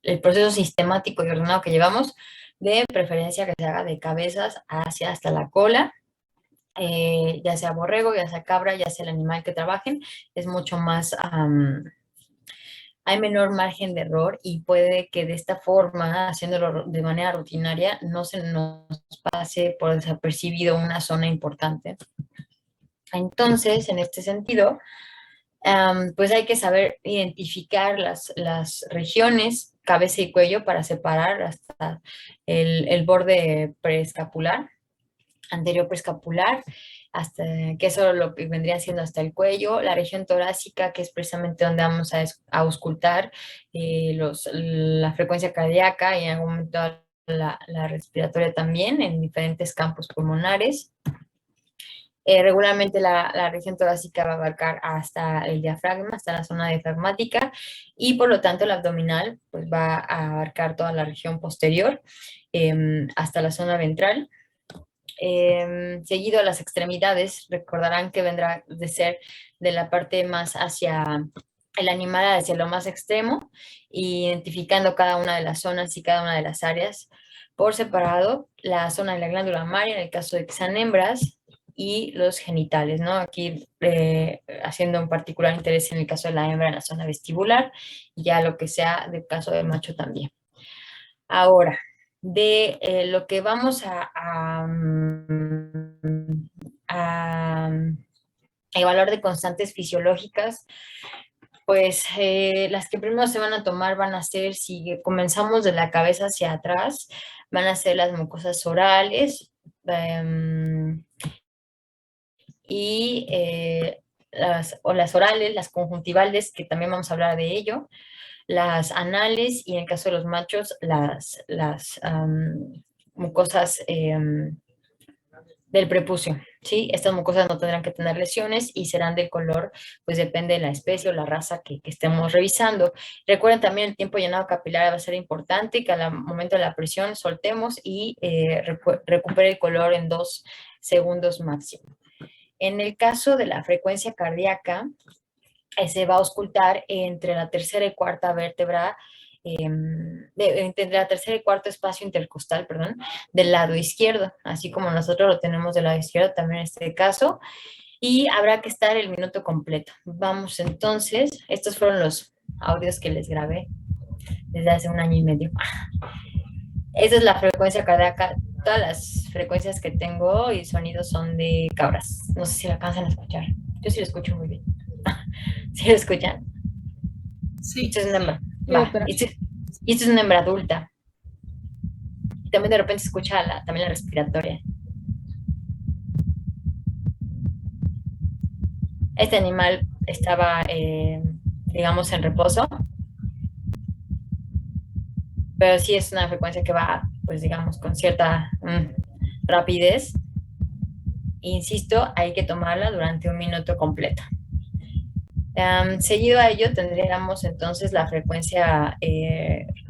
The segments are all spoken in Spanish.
el proceso sistemático y ordenado que llevamos, de preferencia que se haga de cabezas hacia hasta la cola, ya sea borrego, ya sea cabra, ya sea el animal que trabajen, es mucho más, hay menor margen de error y puede que de esta forma, haciéndolo de manera rutinaria, no se nos pase por desapercibido una zona importante. Entonces, en este sentido, pues hay que saber identificar las regiones, cabeza y cuello para separar hasta el borde preescapular, anterior preescapular, hasta que eso lo que vendría siendo hasta el cuello, la región torácica, que es precisamente donde vamos a auscultar la frecuencia cardíaca y en algún momento la respiratoria también en diferentes campos pulmonares. Regularmente la región torácica va a abarcar hasta el diafragma, hasta la zona diafragmática, y por lo tanto el abdominal pues, va a abarcar toda la región posterior hasta la zona ventral. Seguido a las extremidades, recordarán que vendrá de ser de la parte más hacia el animal, hacia lo más extremo, identificando cada una de las zonas y cada una de las áreas por separado, la zona de la glándula mamaria, en el caso de que sean hembras, y los genitales, ¿no? Aquí haciendo un particular interés en el caso de la hembra en la zona vestibular, y ya lo que sea del caso del macho también. Ahora, de lo que vamos a evaluar de constantes fisiológicas, pues las que primero se van a tomar van a ser, si comenzamos de la cabeza hacia atrás, van a ser las mucosas orales y las orales, las conjuntivales, que también vamos a hablar de ello, las anales y en el caso de los machos, las mucosas del prepucio, ¿sí? Estas mucosas no tendrán que tener lesiones y serán del color, pues depende de la especie o la raza que estemos revisando. Recuerden también el tiempo llenado capilar va a ser importante, que al momento de la presión soltemos y recupere el color en 2 segundos máximo. En el caso de la frecuencia cardíaca, se va a auscultar entre la tercera y cuarta vértebra, entre la tercera y cuarto espacio intercostal, perdón, del lado izquierdo, así como nosotros lo tenemos del lado izquierdo también en este caso, y habrá que estar el minuto completo. Vamos entonces, estos fueron los audios que les grabé desde hace 1 año y medio. Esa es la frecuencia cardíaca. Todas las frecuencias que tengo y sonidos son de cabras. No sé si la alcanzan a escuchar. Yo sí lo escucho muy bien. ¿Sí lo escuchan? Esto Sí, es una hembra. sí, Va. doctora. Esto es una hembra adulta. Y también de repente se escucha también la respiratoria. Este animal estaba, digamos, en reposo, pero sí es una frecuencia que va, pues digamos, con cierta rapidez. Insisto, hay que tomarla durante 1 minuto completo. Seguido a ello tendríamos entonces la frecuencia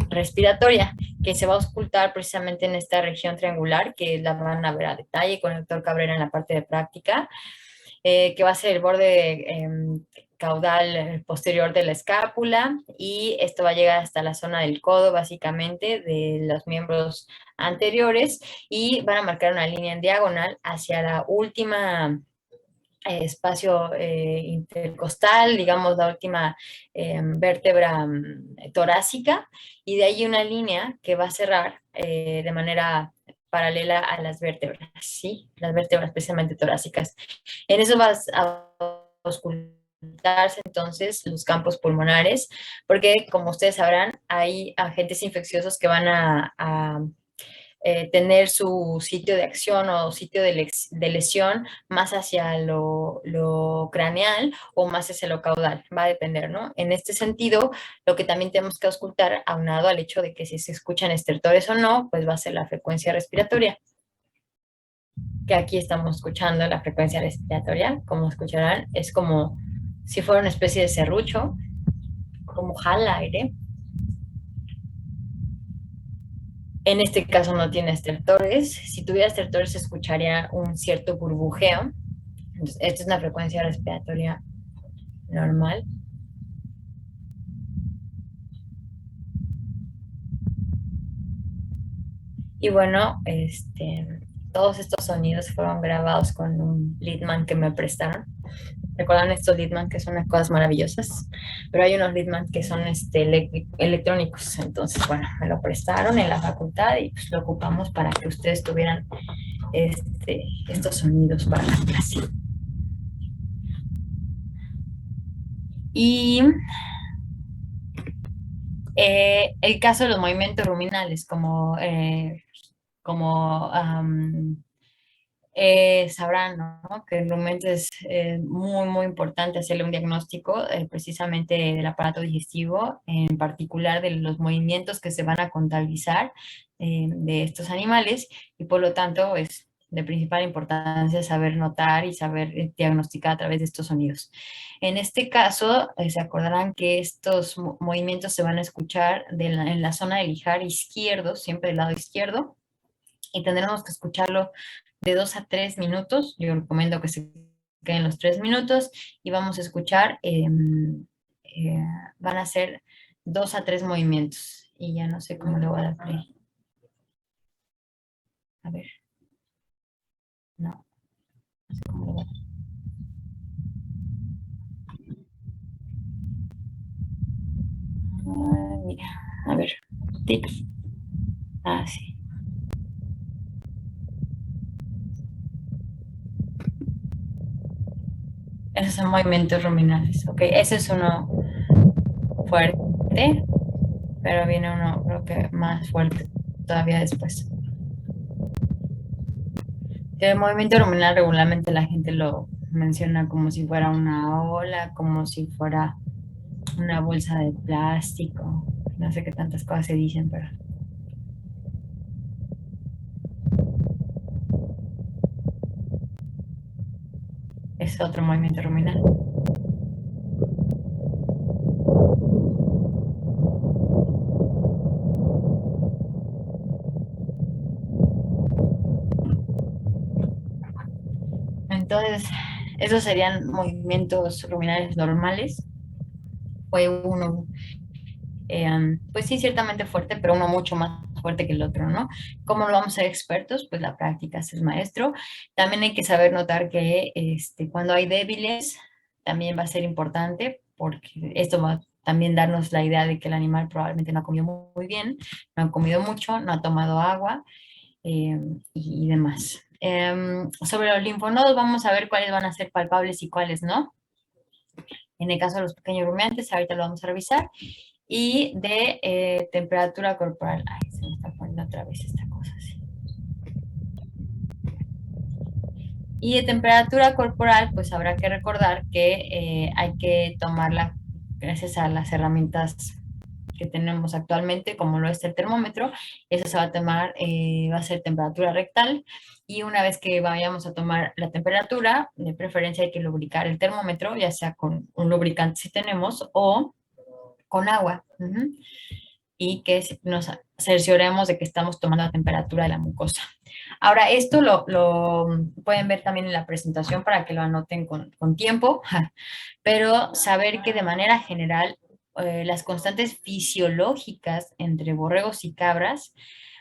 respiratoria, que se va a auscultar precisamente en esta región triangular, que la van a ver a detalle con el doctor Cabrera en la parte de práctica, que va a ser el borde caudal posterior de la escápula, y esto va a llegar hasta la zona del codo, básicamente, de los miembros anteriores, y van a marcar una línea en diagonal hacia la última espacio intercostal, digamos la última vértebra torácica, y de ahí una línea que va a cerrar de manera paralela a las vértebras, ¿sí? Las vértebras especialmente torácicas. En eso vas a auscultarse entonces los campos pulmonares, porque como ustedes sabrán, hay agentes infecciosos que van a tener su sitio de acción o sitio de lesión más hacia lo craneal o más hacia lo caudal, va a depender, ¿no? En este sentido, lo que también tenemos que auscultar, aunado al hecho de que si se escuchan estertores o no, pues va a ser la frecuencia respiratoria, que aquí estamos escuchando la frecuencia respiratoria, como escucharán, es como si fuera una especie de serrucho, como jala aire. En este caso no tiene estertores. Si tuviera estertores se escucharía un cierto burbujeo. Entonces, esta es una frecuencia respiratoria normal. Y bueno, todos estos sonidos fueron grabados con un Leadman que me prestaron. ¿Recuerdan estos Leadman que son unas cosas maravillosas? Pero hay unos Leadman que son electrónicos. Entonces, bueno, me lo prestaron en la facultad y pues lo ocupamos para que ustedes tuvieran estos sonidos para la clase. Y el caso de los movimientos ruminales, como sabrán, ¿no? Que realmente es muy, muy importante hacerle un diagnóstico precisamente del aparato digestivo, en particular de los movimientos que se van a contabilizar de estos animales y por lo tanto es de principal importancia saber notar y saber diagnosticar a través de estos sonidos. En este caso, se acordarán que estos movimientos se van a escuchar en la zona del ijar izquierdo, siempre del lado izquierdo, y tendremos que escucharlo de 2 a 3 minutos. Yo recomiendo que se queden los 3 minutos y vamos a escuchar, eh, van a ser 2 a 3 movimientos y ya no sé cómo le voy a dar play. A ver, no, no sé cómo le voy a dar. Mira, a ver, tips. Ah, sí. Esos son movimientos ruminales. Ok, ese es uno fuerte, pero viene uno creo que más fuerte todavía después. El movimiento ruminal regularmente la gente lo menciona como si fuera una ola, como si fuera una bolsa de plástico. No sé qué tantas cosas se dicen, pero es otro movimiento ruminal. Entonces, esos serían movimientos ruminales normales. Fue uno, pues sí, ciertamente fuerte, pero uno mucho más fuerte que el otro, ¿no? ¿Cómo lo vamos a ser expertos? Pues la práctica es el maestro. También hay que saber notar que cuando hay débiles, también va a ser importante, porque esto va a también darnos la idea de que el animal probablemente no ha comido muy bien, no ha comido mucho, no ha tomado agua y demás. Sobre los linfonodos, vamos a ver cuáles van a ser palpables y cuáles no. En el caso de los pequeños rumiantes, ahorita lo vamos a revisar. Y de temperatura corporal. Ay, se me está poniendo otra vez esta cosa así. Y de temperatura corporal, pues habrá que recordar que hay que tomarla gracias a las herramientas que tenemos actualmente, como lo es el termómetro. Eso se va a tomar, va a ser temperatura rectal. Y una vez que vayamos a tomar la temperatura, de preferencia hay que lubricar el termómetro, ya sea con un lubricante si tenemos o con agua. Y que nos cercioremos de que estamos tomando la temperatura de la mucosa. Ahora, esto lo pueden ver también en la presentación para que lo anoten con tiempo, pero saber que de manera general las constantes fisiológicas entre borregos y cabras,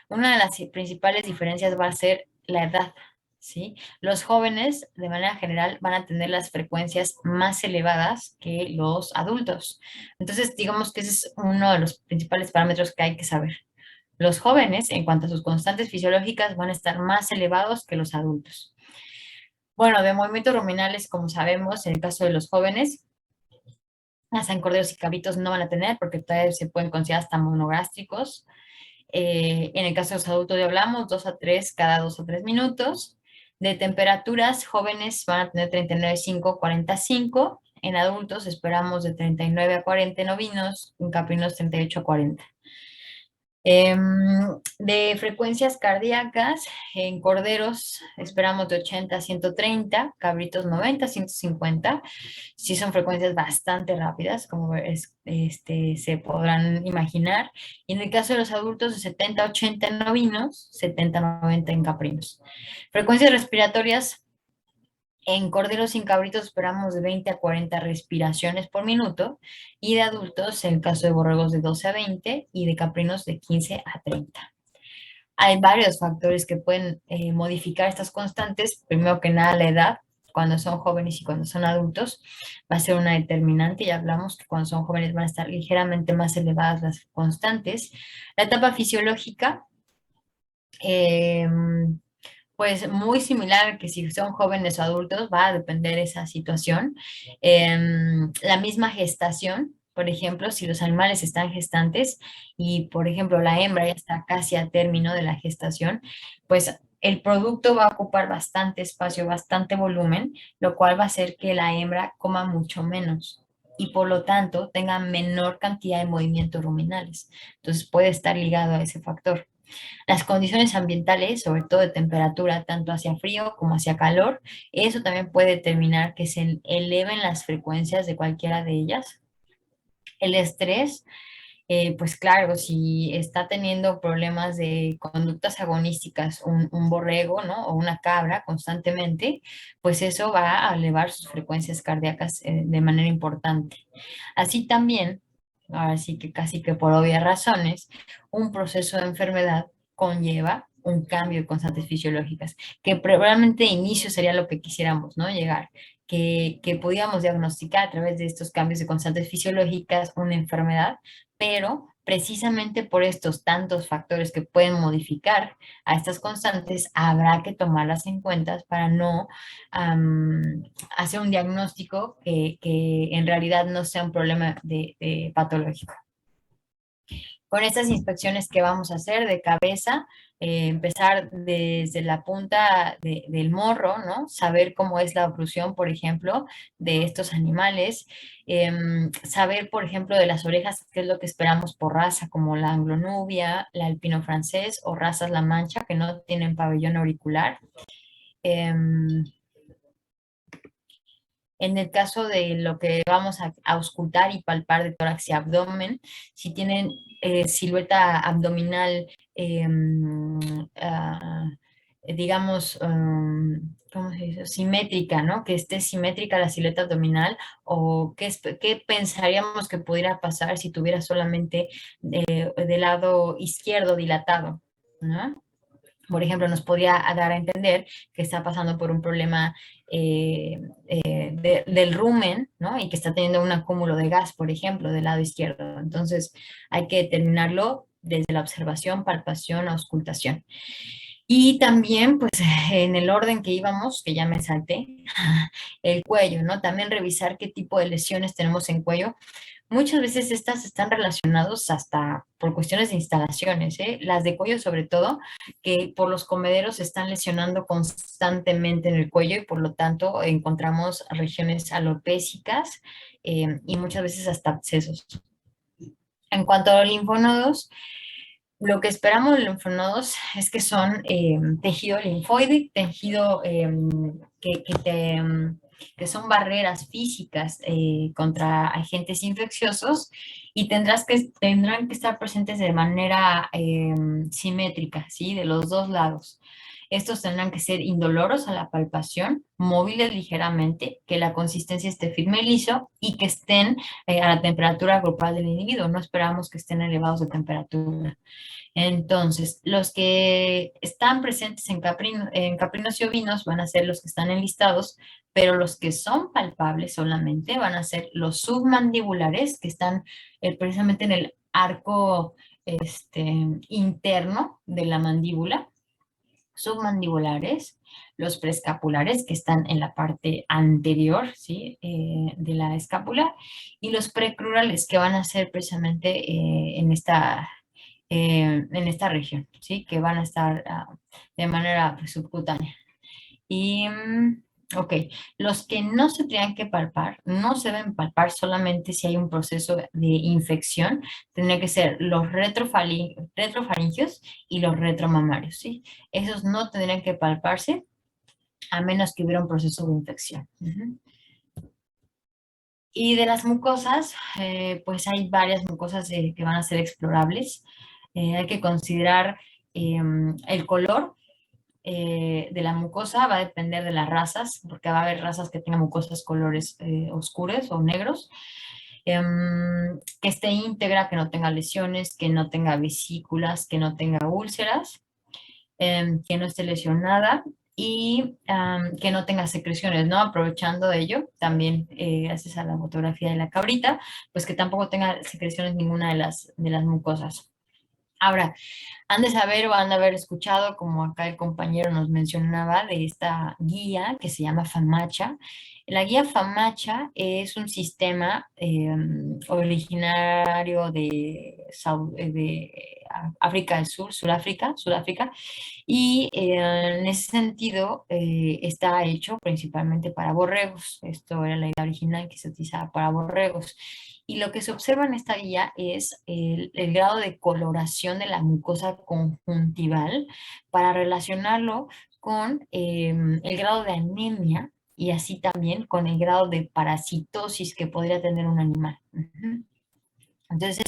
una de las principales diferencias va a ser la edad. ¿Sí? Los jóvenes, de manera general, van a tener las frecuencias más elevadas que los adultos. Entonces, digamos que ese es uno de los principales parámetros que hay que saber. Los jóvenes, en cuanto a sus constantes fisiológicas, van a estar más elevados que los adultos. Bueno, de movimientos ruminales, como sabemos, en el caso de los jóvenes, hasta en corderos y cabritos no van a tener porque todavía se pueden considerar hasta monogástricos. En el caso de los adultos ya hablamos, 2 a 3 cada 2 o 3 minutos. De temperaturas, jóvenes van a tener 39,5, 45. En adultos esperamos de 39 a 40 en ovinos, en caprinos 38 a 40. Em, de frecuencias cardíacas, en corderos esperamos de 80 a 130, cabritos 90 a 150. Sí son frecuencias bastante rápidas, como se podrán imaginar. Y en el caso de los adultos, de 70 a 80 en ovinos, 70 a 90 en caprinos. Frecuencias respiratorias, en corderos y en cabritos esperamos de 20 a 40 respiraciones por minuto y de adultos, en el caso de borregos, de 12 a 20 y de caprinos de 15 a 30. Hay varios factores que pueden modificar estas constantes. Primero que nada, la edad, cuando son jóvenes y cuando son adultos, va a ser una determinante. Ya hablamos que cuando son jóvenes van a estar ligeramente más elevadas las constantes. La etapa fisiológica, eh, pues muy similar que si son jóvenes o adultos, va a depender esa situación. La misma gestación, por ejemplo, si los animales están gestantes y, por ejemplo, la hembra ya está casi a término de la gestación, pues el producto va a ocupar bastante espacio, bastante volumen, lo cual va a hacer que la hembra coma mucho menos y por lo tanto tenga menor cantidad de movimientos ruminales. Entonces puede estar ligado a ese factor. Las condiciones ambientales, sobre todo de temperatura, tanto hacia frío como hacia calor, eso también puede determinar que se eleven las frecuencias de cualquiera de ellas. El estrés, pues claro, si está teniendo problemas de conductas agonísticas un borrego, ¿no? O una cabra constantemente, pues eso va a elevar sus frecuencias cardíacas de manera importante. Así también, ahora sí que casi que por obvias razones, un proceso de enfermedad conlleva un cambio de constantes fisiológicas, que probablemente de inicio sería lo que quisiéramos, ¿no? Llegar, que pudiéramos diagnosticar a través de estos cambios de constantes fisiológicas una enfermedad, pero precisamente por estos tantos factores que pueden modificar a estas constantes, habrá que tomarlas en cuenta para no hacer un diagnóstico que en realidad no sea un problema de patológico. Con estas inspecciones que vamos a hacer de cabeza, empezar desde la punta del morro, ¿no? Saber cómo es la oclusión, por ejemplo, de estos animales, saber, por ejemplo, de las orejas, qué es lo que esperamos por raza, como la anglonubia, la alpino francés o razas La Mancha, que no tienen pabellón auricular. Em, En el caso de lo que vamos a auscultar y palpar de tórax y abdomen, si tienen silueta abdominal, ah, digamos, ¿cómo se dice? Simétrica, ¿no? Que esté simétrica la silueta abdominal o qué pensaríamos que pudiera pasar si tuviera solamente del lado izquierdo dilatado, ¿no? Por ejemplo, nos podría dar a entender que está pasando por un problema del rumen, ¿no? Y que está teniendo un acúmulo de gas, por ejemplo, del lado izquierdo. Entonces, hay que determinarlo desde la observación, palpación, auscultación. Y también, pues, en el orden que íbamos, que ya me salté, el cuello, ¿no? También revisar qué tipo de lesiones tenemos en cuello. Muchas veces estas están relacionados hasta por cuestiones de instalaciones, ¿eh? Las de cuello sobre todo, que por los comederos se están lesionando constantemente en el cuello y por lo tanto encontramos regiones alopésicas y muchas veces hasta abscesos. En cuanto a los linfonodos, lo que esperamos de los linfonodos es que son tejido linfoide, tejido que son barreras físicas contra agentes infecciosos y tendrán que estar presentes de manera simétrica, ¿sí? De los dos lados. Estos tendrán que ser indoloros a la palpación, móviles ligeramente, que la consistencia esté firme y liso y que estén a la temperatura grupal del individuo. No esperamos que estén elevados de temperatura. Entonces, los que están presentes en caprinos y ovinos van a ser los que están enlistados, pero los que son palpables solamente van a ser los submandibulares, que están precisamente en el arco interno de la mandíbula, submandibulares, los preescapulares, que están en la parte anterior, ¿sí? De la escápula, y los precrurales, que van a ser precisamente en esta región, ¿sí? Que van a estar de manera pues, subcutánea. Y, ok, los que no se tendrían que palpar, no se deben palpar solamente si hay un proceso de infección, tendría que ser los retrofaringios y los retromamarios, ¿sí? Esos no tendrían que palparse a menos que hubiera un proceso de infección. Y de las mucosas, pues hay varias mucosas que van a ser explorables. Hay que considerar el color de la mucosa, va a depender de las razas, porque va a haber razas que tengan mucosas colores oscuros o negros, que esté íntegra, que no tenga lesiones, que no tenga vesículas, que no tenga úlceras. que no esté lesionada y que no tenga secreciones, ¿no? Aprovechando de ello, también gracias a la fotografía de la cabrita, pues que tampoco tenga secreciones ninguna de las mucosas. Ahora, han de saber o han de haber escuchado, como acá el compañero nos mencionaba, de esta guía que se llama FAMACHA. La guía FAMACHA es un sistema originario de África del Sur, Sudáfrica, y en ese sentido está hecho principalmente para borregos. Esto era la idea original que se utilizaba para borregos. Y lo que se observa en esta guía es el grado de coloración de la mucosa conjuntival para relacionarlo con el grado de anemia y así también con el grado de parasitosis que podría tener un animal. Ujú. Entonces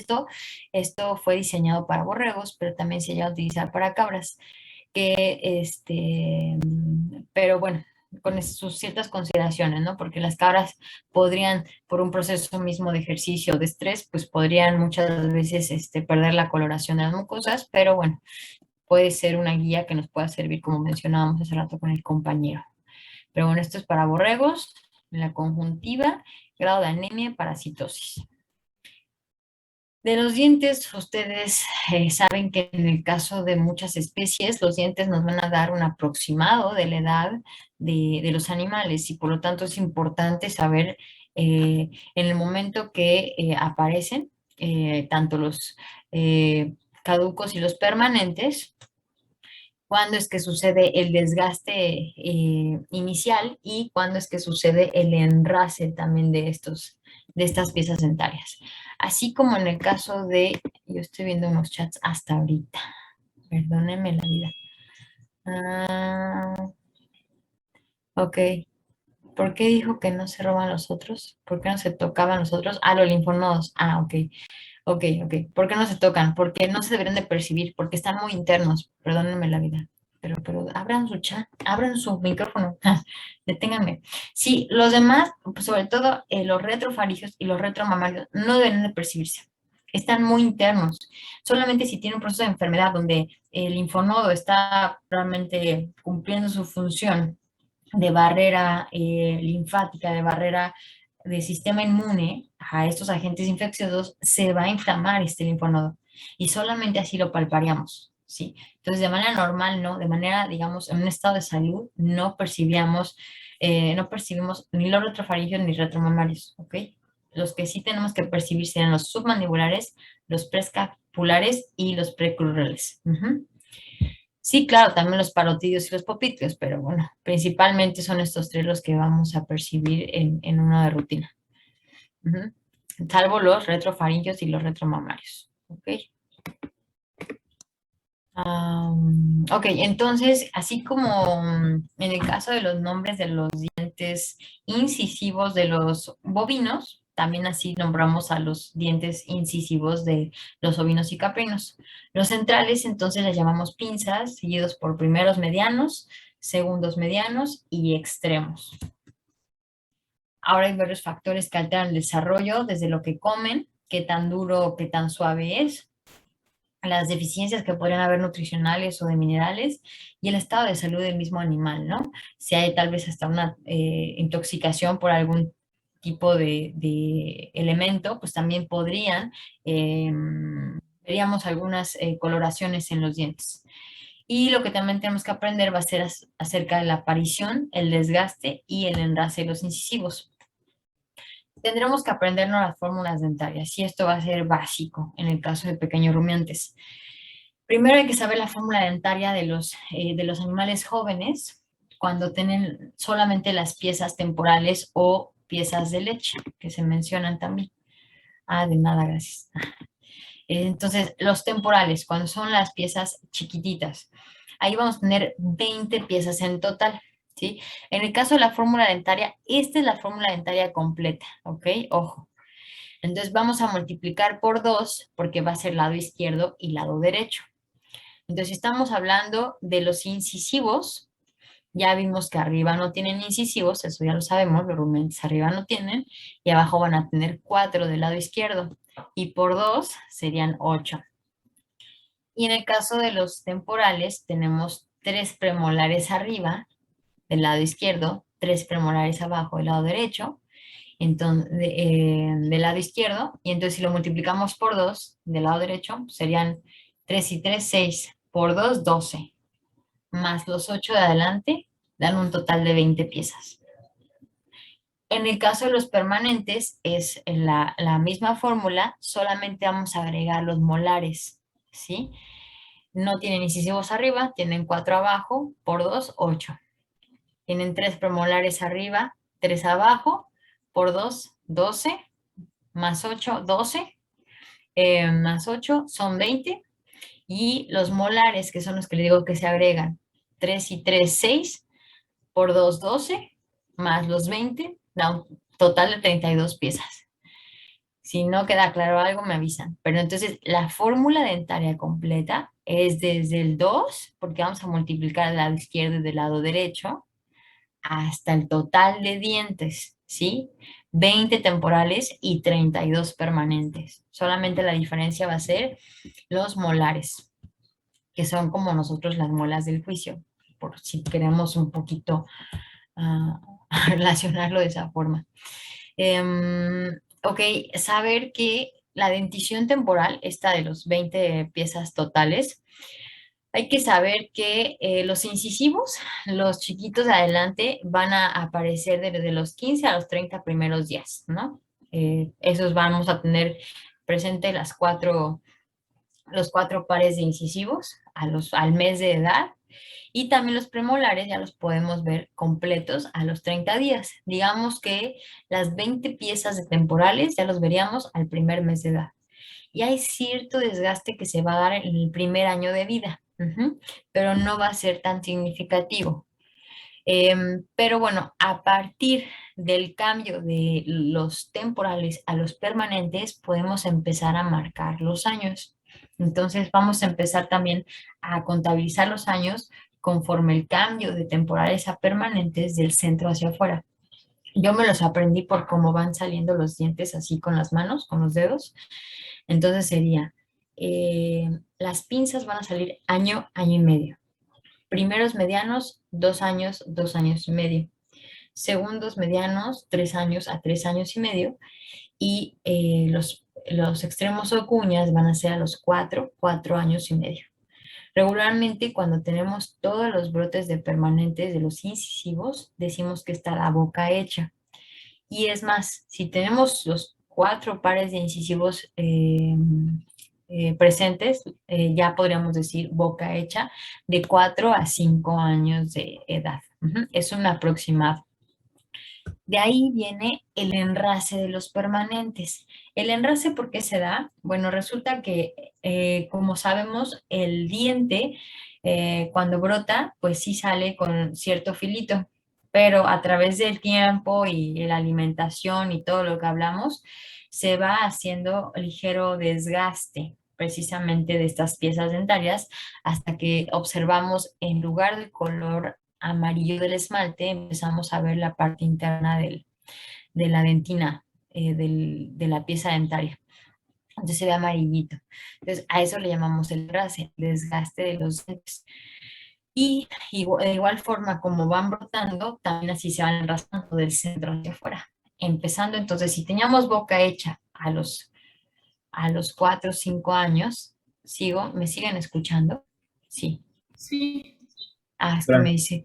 esto fue diseñado para borregos, pero también se llega a utilizar para cabras pero bueno, con sus ciertas consideraciones, ¿no? Porque las cabras podrían, por un proceso mismo de ejercicio, de estrés, pues podrían muchas veces perder la coloración de las mucosas, pero bueno, puede ser una guía que nos pueda servir, como mencionábamos hace rato con el compañero. Pero bueno, esto es para borregos, la conjuntiva, grado de anemia, parasitosis. De los dientes, ustedes saben que en el caso de muchas especies, los dientes nos van a dar un aproximado de la edad de los animales y por lo tanto es importante saber en el momento que aparecen tanto los caducos y los permanentes, cuándo es que sucede el desgaste inicial y cuándo es que sucede el enrase también de estas piezas dentarias. Así como en el caso de, yo estoy viendo unos chats hasta ahorita, perdónenme la vida. Ah, ok. ¿Por qué dijo que no se roban los otros? ¿Por qué no se tocaban los otros? Ah, los linfonodos. Ah, ok. Ok, ok. ¿Por qué no se tocan? Porque no se deberían de percibir, porque están muy internos. Perdónenme la vida. Pero abran su chat, abran su micrófono. Deténganme. Sí, los demás, pues, sobre todo los retrofaringios y los retromamarios, no deben de percibirse. Están muy internos. Solamente si tiene un proceso de enfermedad donde el linfonodo está realmente cumpliendo su función de barrera linfática, de barrera del sistema inmune a estos agentes infecciosos, se va a inflamar este linfonodo y solamente así lo palparíamos, ¿sí? Entonces, de manera normal, ¿no? De manera, digamos, en un estado de salud, no percibimos ni los retrofaringios ni retromamarios, ¿ok? Los que sí tenemos que percibir serían los submandibulares, los prescapulares y los precrurales. Sí, claro, también los parotidios y los popliteos, pero bueno, principalmente son estos tres los que vamos a percibir en una de rutina. Ujú. Salvo los retrofaringios y los retromamarios. ¿Ok? Ok, entonces, así como en el caso de los nombres de los dientes incisivos de los bovinos, también así nombramos a los dientes incisivos de los ovinos y caprinos. Los centrales, entonces, les llamamos pinzas, seguidos por primeros medianos, segundos medianos y extremos. Ahora hay varios factores que alteran el desarrollo, desde lo que comen, qué tan duro o qué tan suave es, las deficiencias que podrían haber nutricionales o de minerales y el estado de salud del mismo animal, ¿no? Si hay tal vez hasta una intoxicación por algún tipo de elemento, pues también veríamos algunas coloraciones en los dientes. Y lo que también tenemos que aprender va a ser acerca de la aparición, el desgaste y el enlace de los incisivos. Tendremos que aprendernos las fórmulas dentarias y esto va a ser básico en el caso de pequeños rumiantes. Primero hay que saber la fórmula dentaria de los animales jóvenes cuando tienen solamente las piezas temporales o piezas de leche, que se mencionan también. Ah, de nada, gracias. Entonces, los temporales, cuando son las piezas chiquititas, ahí vamos a tener 20 piezas en total, ¿sí? En el caso de la fórmula dentaria, esta es la fórmula dentaria completa, ¿ok? Ojo. Entonces, vamos a multiplicar por 2 porque va a ser lado izquierdo y lado derecho. Entonces, si estamos hablando de los incisivos, ya vimos que arriba no tienen incisivos, eso ya lo sabemos, los rumiantes arriba no tienen, y abajo van a tener 4 del lado izquierdo, y por 2 serían 8. Y en el caso de los temporales, tenemos 3 premolares arriba del lado izquierdo, 3 premolares abajo del lado derecho, entonces, del lado izquierdo, y entonces si lo multiplicamos por 2 del lado derecho, serían 3 y 3 6 por 2 12 más los 8 de adelante, dan un total de 20 piezas. En el caso de los permanentes, es la misma fórmula, solamente vamos a agregar los molares, ¿sí? No tienen incisivos arriba, tienen 4 abajo, por 2 8. Tienen 3 premolares arriba, 3 abajo, por 2 12, más 8 12, más 8 son 20. Y los molares, que son los que le digo que se agregan, 3 y 3 6, por 2 12, más los 20, da un total de 32 piezas. Si no queda claro algo, me avisan. Pero entonces la fórmula dentaria completa es desde el 2, porque vamos a multiplicar del lado izquierdo y del lado derecho, hasta el total de dientes, ¿sí? 20 temporales y 32 permanentes. Solamente la diferencia va a ser los molares, que son como nosotros las muelas del juicio, por si queremos un poquito uh, relacionarlo de esa forma. Ok, saber que la dentición temporal, esta de los 20 piezas totales, hay que saber que los incisivos, los chiquitos de adelante, van a aparecer desde los 15 a los 30 primeros días, ¿no? Esos vamos a tener presente los 4 pares de incisivos al mes de edad, y también los premolares ya los podemos ver completos a los 30 días. Digamos que las 20 piezas de temporales ya los veríamos al primer mes de edad. Y hay cierto desgaste que se va a dar en el primer año de vida, pero no va a ser tan significativo. Pero bueno, a partir del cambio de los temporales a los permanentes, podemos empezar a marcar los años. Entonces vamos a empezar también a contabilizar los años conforme el cambio de temporales a permanentes del centro hacia afuera. Yo me los aprendí por cómo van saliendo los dientes así con las manos, con los dedos. Entonces sería, las pinzas van a salir año, año y medio. Primeros medianos, 2 años, 2 años y medio. Segundos medianos, 3 años a 3 años y medio. Y los extremos o cuñas van a ser a los 4 años y medio. Regularmente, cuando tenemos todos los brotes de permanentes de los incisivos, decimos que está la boca hecha. Y es más, si tenemos los 4 pares de incisivos presentes, ya podríamos decir boca hecha de 4 a 5 años de edad. Es un aproximado. De ahí viene el enrace de los permanentes. ¿El enrace por qué se da? Bueno, resulta que, como sabemos, el diente, cuando brota, pues sí sale con cierto filito, pero a través del tiempo y la alimentación y todo lo que hablamos, se va haciendo ligero desgaste precisamente de estas piezas dentarias, hasta que observamos, en lugar del color amarillo del esmalte, empezamos a ver la parte interna de la dentina, de la pieza dentaria. Entonces se ve amarillito. Entonces a eso le llamamos el enrase, el desgaste de los dientes. Y de igual forma como van brotando, también así se van enrasando del centro hacia afuera. Empezando entonces, si teníamos boca hecha a los 4 o 5 años, ¿me siguen escuchando? Sí. Sí, Ah, es que me claro. dice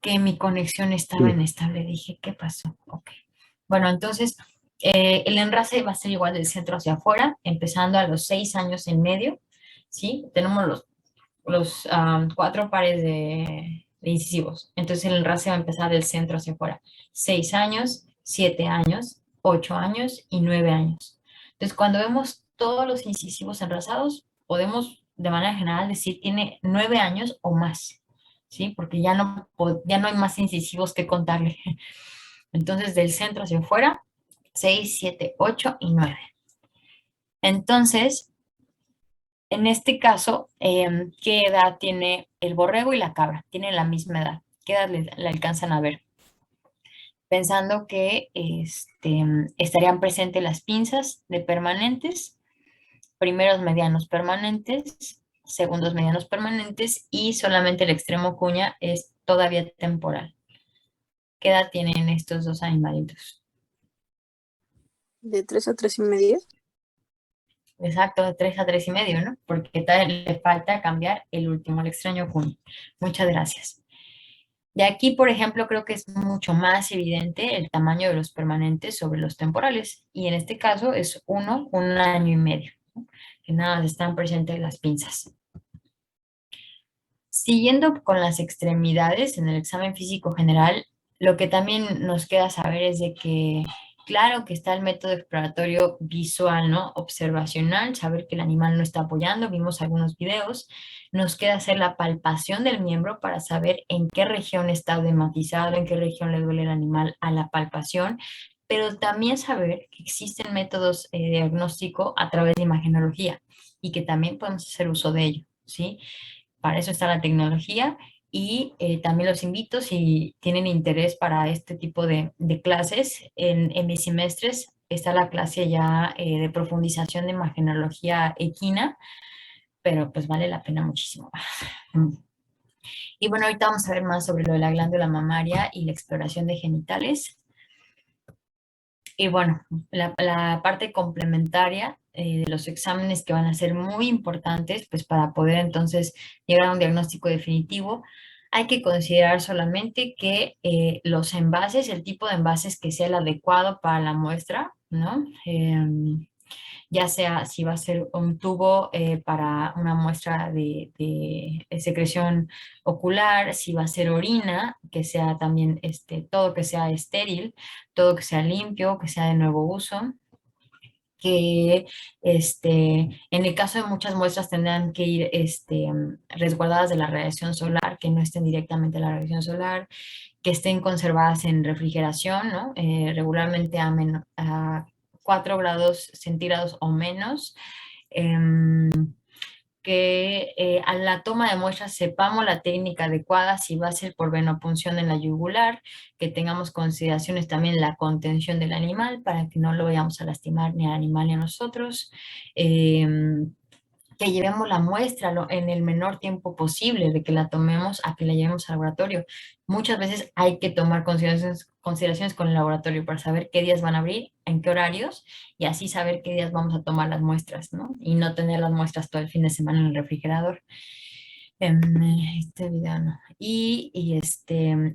que mi conexión estaba Sí. inestable. Dije, ¿qué pasó? Ok. Bueno, entonces el enrase va a ser igual del centro hacia afuera, empezando a los 6 años y medio, ¿sí? Tenemos los 4 pares de incisivos. Entonces el enrase va a empezar del centro hacia afuera. 6 años, 7 años, 8 años y 9 años. Entonces cuando vemos todos los incisivos enrasados, podemos de manera general decir tiene 9 años o más, ¿sí? Porque ya no hay más incisivos que contarle. Entonces del centro hacia afuera, 6, 7, 8 y 9. Entonces, en este caso, ¿qué edad tiene el borrego y la cabra? Tienen la misma edad. ¿Qué edad le alcanzan a ver? Pensando que estarían presentes las pinzas de permanentes, primeros medianos permanentes segundos medianos permanentes y solamente el extremo cuña es todavía temporal. ¿Qué edad tienen estos dos animalitos? De 3 a 3 y medio. Exacto, de 3 a 3 y medio, ¿no? Porque todavía le falta cambiar el último, el extraño cuño. Muchas gracias. De aquí, por ejemplo, creo que es mucho más evidente el tamaño de los permanentes sobre los temporales. Y en este caso es uno, 1 año y medio, ¿no? Que nada más están presentes las pinzas. Siguiendo con las extremidades en el examen físico general, lo que también nos queda saber es de que, claro que está el método exploratorio visual, ¿no? Observacional, saber que el animal no está apoyando, vimos algunos videos. Nos queda hacer la palpación del miembro para saber en qué región está edematizado, en qué región le duele el animal a la palpación, pero también saber que existen métodos de diagnóstico a través de imagenología y que también podemos hacer uso de ello, ¿sí? Para eso está la tecnología y también los invito, si tienen interés para este tipo de clases, en mis semestres está la clase ya de profundización de imagenología equina, pero pues vale la pena muchísimo. Y bueno, ahorita vamos a ver más sobre lo de la glándula mamaria y la exploración de genitales. Y bueno, la parte complementaria de los exámenes que van a ser muy importantes, pues para poder entonces llegar a un diagnóstico definitivo, hay que considerar solamente que los envases, el tipo de envases que sea el adecuado para la muestra, ¿no? Ya sea si va a ser un tubo para una muestra de secreción ocular, si va a ser orina, que sea también todo que sea estéril, todo que sea limpio, que sea de nuevo uso, que en el caso de muchas muestras tendrán que ir resguardadas de la radiación solar, que no estén directamente a la radiación solar, que estén conservadas en refrigeración, ¿no? Regularmente a 4 grados centígrados o menos. em, que a la toma de muestras sepamos la técnica adecuada, si va a ser por venopunción en la yugular, que tengamos consideraciones también en la contención del animal para que no lo vayamos a lastimar ni al animal ni a nosotros. Que llevemos la muestra en el menor tiempo posible, de que la tomemos a que la llevemos al laboratorio. Muchas veces hay que tomar consideraciones con el laboratorio para saber qué días van a abrir, en qué horarios, y así saber qué días vamos a tomar las muestras, ¿no? Y no tener las muestras todo el fin de semana en el refrigerador. Este video no. Y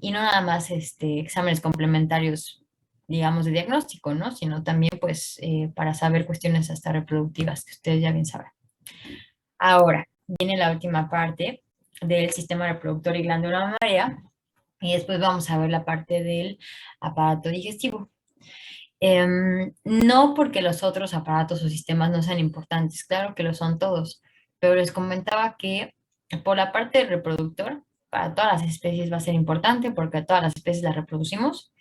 no nada más exámenes complementarios, digamos, de diagnóstico, ¿no? Sino también, pues, para saber cuestiones hasta reproductivas, que ustedes ya bien saben. Ahora, viene la última parte del sistema reproductor y glándula mamaria, y después vamos a ver la parte del aparato digestivo. No porque los otros aparatos o sistemas no sean importantes, claro que lo son todos, pero les comentaba que por la parte del reproductor, para todas las especies va a ser importante porque todas las especies las reproducimos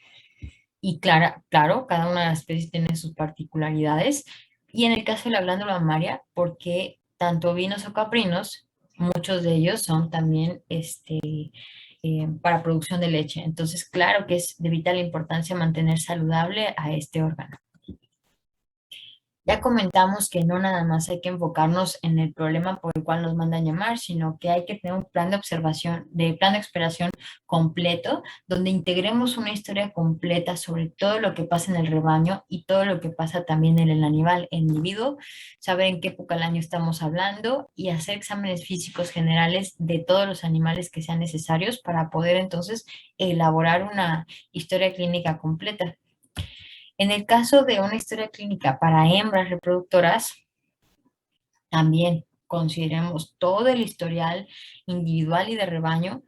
y claro, cada una de las especies tiene sus particularidades. Y en el caso de la glándula mamaria, porque tanto ovinos o caprinos, muchos de ellos son también para producción de leche. Entonces, claro que es de vital importancia mantener saludable a este órgano. Ya comentamos que no nada más hay que enfocarnos en el problema por el cual nos mandan llamar, sino que hay que tener un plan de observación, de plan de exploración completo, donde integremos una historia completa sobre todo lo que pasa en el rebaño y todo lo que pasa también en el animal, el individuo, saber en qué época del año estamos hablando y hacer exámenes físicos generales de todos los animales que sean necesarios para poder entonces elaborar una historia clínica completa. En el caso de una historia clínica para hembras reproductoras, también consideremos todo el historial individual y de rebaño,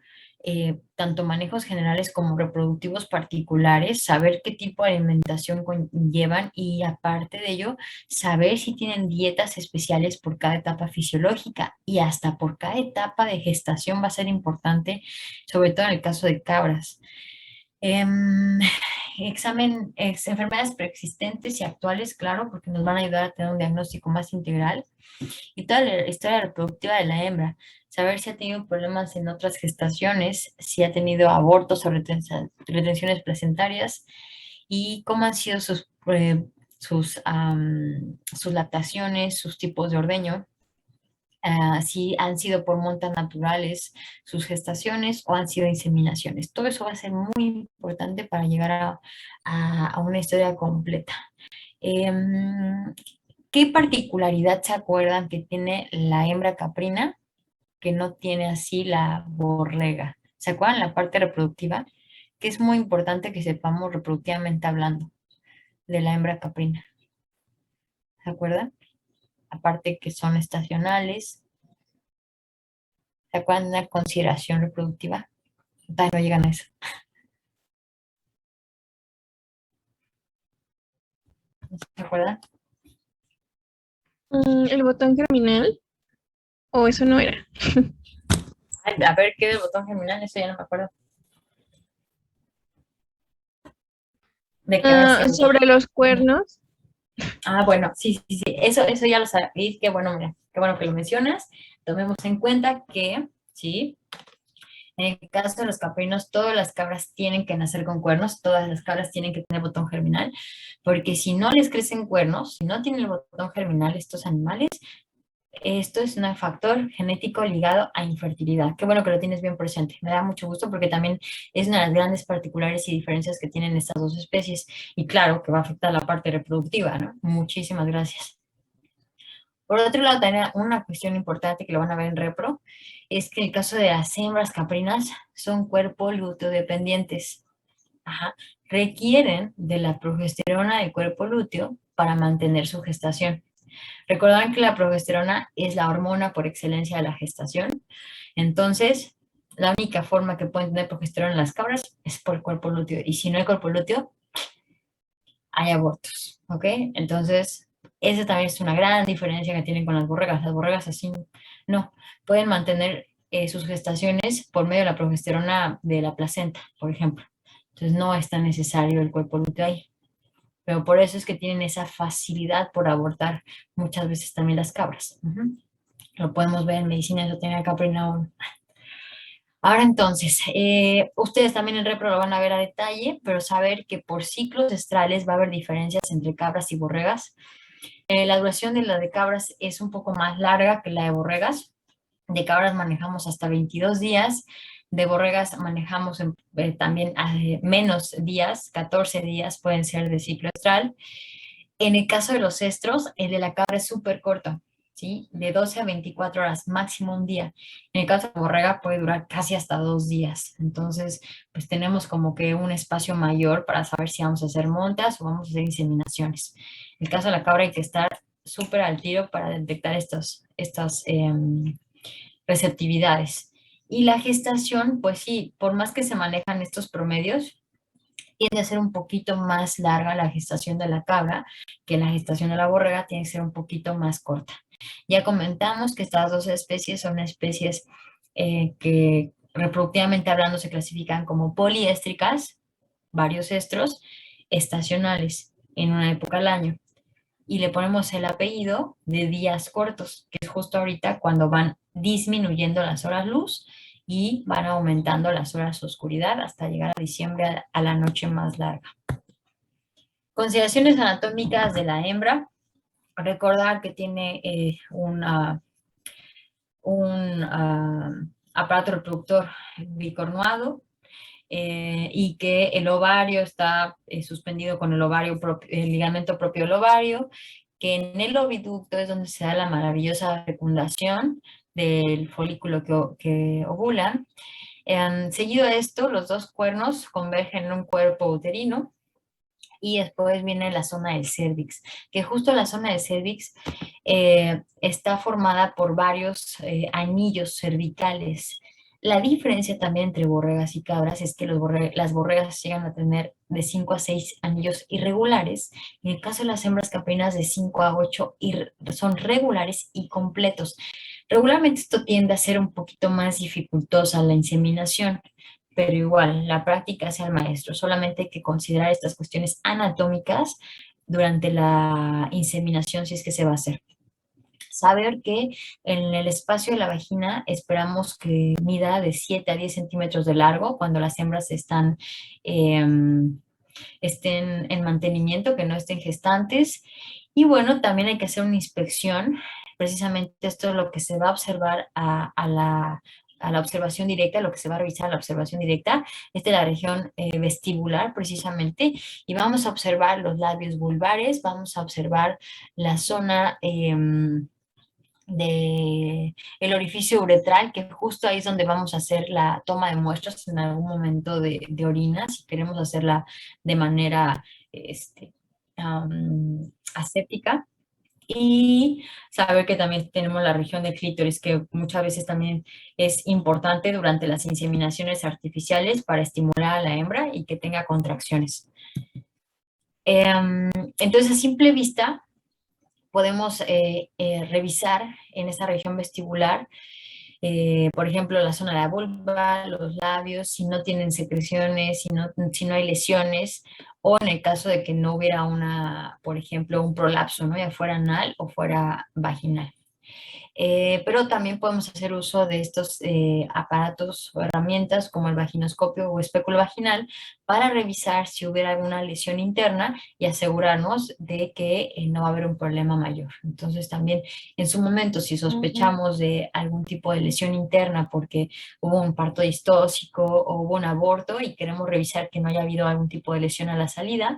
tanto manejos generales como reproductivos particulares, saber qué tipo de alimentación llevan y aparte de ello, saber si tienen dietas especiales por cada etapa fisiológica y hasta por cada etapa de gestación va a ser importante, sobre todo en el caso de cabras. Em, enfermedades preexistentes y actuales, claro, porque nos van a ayudar a tener un diagnóstico más integral. Y toda la historia reproductiva de la hembra, saber si ha tenido problemas en otras gestaciones, si ha tenido abortos o retenciones placentarias y cómo han sido sus lactaciones, sus tipos de ordeño. si han sido por montas naturales sus gestaciones o han sido inseminaciones. Todo eso va a ser muy importante para llegar a una historia completa. Em, ¿Qué particularidad se acuerdan que tiene la hembra caprina que no tiene así la borrega? ¿Se acuerdan la parte reproductiva? Que es muy importante que sepamos reproductivamente hablando de la hembra caprina. ¿Se acuerdan? Aparte que son estacionales. ¿Se acuerdan de la consideración reproductiva? Todavía no llegan a eso. ¿Se acuerdan? El botón germinal, o eso no era. Ay, a ver, ¿qué del botón germinal? Eso ya no me acuerdo. ¿De qué habrá sido el botón? Sobre los cuernos. Ah, bueno, sí, sí, sí, eso ya lo sabéis, qué bueno, mira, qué bueno que lo mencionas. Tomemos en cuenta que, sí, en el caso de los caprinos, todas las cabras tienen que nacer con cuernos, todas las cabras tienen que tener botón germinal, porque si no les crecen cuernos, si no tienen el botón germinal estos animales, esto es un factor genético ligado a infertilidad. Qué bueno que lo tienes bien presente. Me da mucho gusto porque también es una de las grandes particulares y diferencias que tienen estas dos especies. Y claro, que va a afectar la parte reproductiva, ¿no? Muchísimas gracias. Por otro lado, también una cuestión importante que lo van a ver en repro es que el caso de las hembras caprinas son cuerpo lúteo dependientes. Ajá. Requieren de la progesterona del cuerpo lúteo para mantener su gestación. Recordarán que la progesterona es la hormona por excelencia de la gestación. Entonces, la única forma que pueden tener progesterona en las cabras es por el cuerpo lúteo. Y si no hay cuerpo lúteo, hay abortos. ¿Ok? Entonces, esa también es una gran diferencia que tienen con las borregas. Las borregas así no pueden mantener sus gestaciones por medio de la progesterona de la placenta, por ejemplo. Entonces, no es tan necesario el cuerpo lúteo ahí. Pero por eso es que tienen esa facilidad por abortar muchas veces también las cabras. Lo podemos ver en medicina de caprina 1. Ahora entonces, ustedes también en repro lo van a ver a detalle, pero saber que por ciclos estrales va a haber diferencias entre cabras y borregas. La duración de la de cabras es un poco más larga que la de borregas. De cabras manejamos hasta 22 días, de borregas manejamos también menos días, 14 días pueden ser de ciclo estral. En el caso de los estros, el de la cabra es súper corto, ¿sí? De 12 a 24 horas, máximo un día. En el caso de la borrega puede durar casi hasta 2 días. Entonces, pues tenemos como que un espacio mayor para saber si vamos a hacer montas o vamos a hacer inseminaciones. En el caso de la cabra hay que estar súper al tiro para detectar estas receptividades. Y la gestación, pues sí, por más que se manejan estos promedios, tiende a ser un poquito más larga la gestación de la cabra que la gestación de la borrega, tiene que ser un poquito más corta. Ya comentamos que estas dos especies son especies que reproductivamente hablando se clasifican como poliéstricas, varios estros, estacionales en una época al año. Y le ponemos el apellido de días cortos, que es justo ahorita cuando van disminuyendo las horas luz y van aumentando las horas oscuridad hasta llegar a diciembre a la noche más larga. Consideraciones anatómicas de la hembra. Recordar que tiene un aparato reproductor bicornuado, y que el ovario está suspendido con el ovario, el ligamento propio del ovario, que en el oviducto es donde se da la maravillosa fecundación del folículo que ovula. Seguido de esto, los dos cuernos convergen en un cuerpo uterino y después viene la zona del cérvix, que justo la zona del cérvix está formada por varios anillos cervicales. La diferencia también entre borregas y cabras es que las borregas llegan a tener de 5 a 6 anillos irregulares. En el caso de las hembras caprinas, de 5 a 8 son regulares y completos. Regularmente esto tiende a ser un poquito más dificultosa la inseminación, pero igual, la práctica hace al maestro. Solamente hay que considerar estas cuestiones anatómicas durante la inseminación si es que se va a hacer. Saber que en el espacio de la vagina esperamos que mida de 7 a 10 centímetros de largo cuando las hembras estén en mantenimiento, que no estén gestantes. Y bueno, también hay que hacer una inspección precisamente esto es lo que se va a observar a la observación directa, lo que se va a revisar a la observación directa. Esta es la región vestibular precisamente, y vamos a observar los labios vulvares, vamos a observar la zona de el orificio uretral, que justo ahí es donde vamos a hacer la toma de muestras en algún momento de orina, si queremos hacerla de manera aséptica. Y saber que también tenemos la región de clítoris, que muchas veces también es importante durante las inseminaciones artificiales para estimular a la hembra y que tenga contracciones. Entonces, a simple vista, podemos revisar en esa región vestibular, por ejemplo, la zona de la vulva, los labios, si no tienen secreciones, si no hay lesiones, o en el caso de que no hubiera por ejemplo, un prolapso, ¿no? Ya fuera anal o fuera vaginal. Pero también podemos hacer uso de estos aparatos o herramientas como el vaginoscopio o espéculo vaginal para revisar si hubiera alguna lesión interna y asegurarnos de que no va a haber un problema mayor. Entonces también en su momento, si sospechamos de algún tipo de lesión interna porque hubo un parto distóxico o hubo un aborto y queremos revisar que no haya habido algún tipo de lesión a la salida,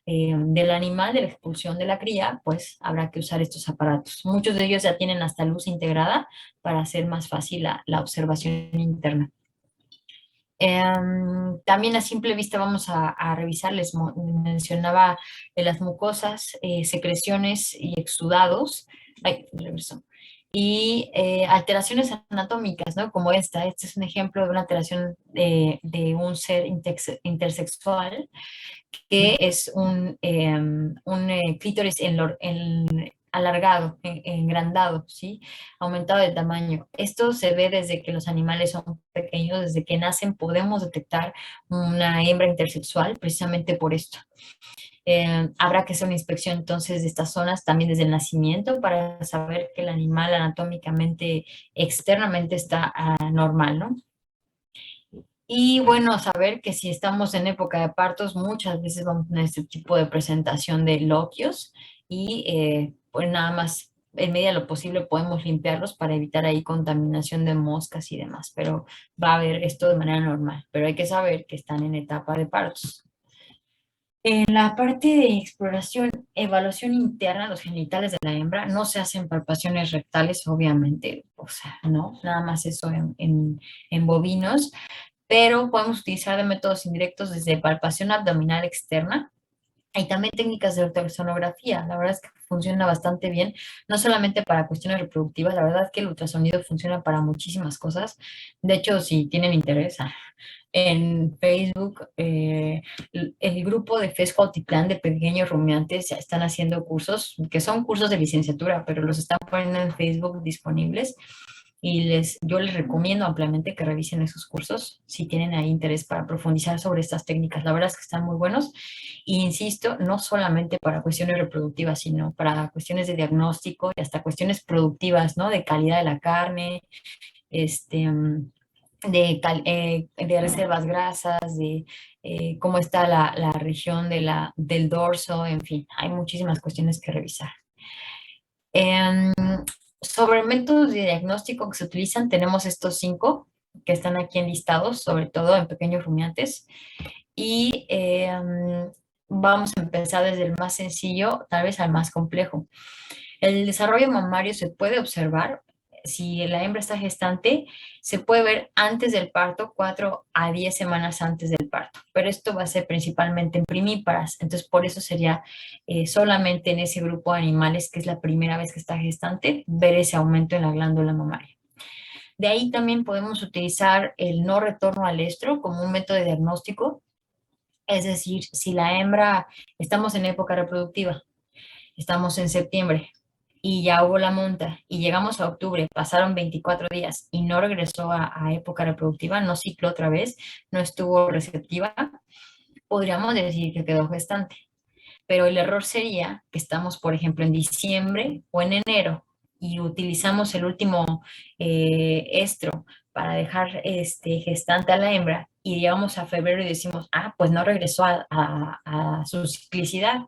del animal, de la expulsión de la cría, pues habrá que usar estos aparatos. Muchos de ellos ya tienen hasta luz integrada para hacer más fácil la observación interna. También a simple vista vamos a revisar, mencionaba las mucosas, secreciones y exudados. Ay, regreso. Y alteraciones anatómicas, ¿no? Como esta. Este es un ejemplo de una alteración de un ser intersexual, que es un clítoris alargado, engrandado, ¿sí? Aumentado de tamaño. Esto se ve desde que los animales son pequeños, desde que nacen podemos detectar una hembra intersexual precisamente por esto. Habrá que hacer una inspección entonces de estas zonas también desde el nacimiento para saber que el animal anatómicamente, externamente está normal, ¿no? Y bueno, saber que si estamos en época de partos, muchas veces vamos a tener este tipo de presentación de loquios y pues nada más, en medida de lo posible, podemos limpiarlos para evitar ahí contaminación de moscas y demás, pero va a haber esto de manera normal, pero hay que saber que están en etapa de partos. En la parte de exploración, evaluación interna, los genitales de la hembra, no se hacen palpaciones rectales, obviamente, o sea, no, nada más eso en bovinos, pero podemos utilizar de métodos indirectos desde palpación abdominal externa. Hay también técnicas de ultrasonografía, la verdad es que funciona bastante bien, no solamente para cuestiones reproductivas, la verdad es que el ultrasonido funciona para muchísimas cosas. De hecho, si tienen interés, en Facebook, el grupo de FES Cuautitlán de pequeños rumiantes ya están haciendo cursos, que son cursos de licenciatura, pero los están poniendo en Facebook disponibles y yo les recomiendo ampliamente que revisen esos cursos si tienen ahí interés para profundizar sobre estas técnicas. La verdad es que están muy buenos y insisto, no solamente para cuestiones reproductivas, sino para cuestiones de diagnóstico y hasta cuestiones productivas, ¿no? De calidad de la carne, este, de reservas grasas, de cómo está la región del dorso, en fin, hay muchísimas cuestiones que revisar. Em, Sobre métodos de diagnóstico que se utilizan, tenemos estos 5 que están aquí enlistados, sobre todo en pequeños rumiantes. Y vamos a empezar desde el más sencillo, tal vez al más complejo. El desarrollo mamario se puede observar. Si la hembra está gestante, se puede ver antes del parto, 4 a 10 semanas antes del parto, pero esto va a ser principalmente en primíparas, entonces por eso sería solamente en ese grupo de animales que es la primera vez que está gestante, ver ese aumento en la glándula mamaria. De ahí también podemos utilizar el no retorno al estro como un método de diagnóstico, es decir, si la hembra, estamos en época reproductiva, estamos en septiembre, y ya hubo la monta y llegamos a octubre, pasaron 24 días y no regresó a época reproductiva, no cicló otra vez, no estuvo receptiva, podríamos decir que quedó gestante. Pero el error sería que estamos, por ejemplo, en diciembre o en enero y utilizamos el último estro para dejar gestante a la hembra y llegamos a febrero y decimos, pues no regresó a su ciclicidad.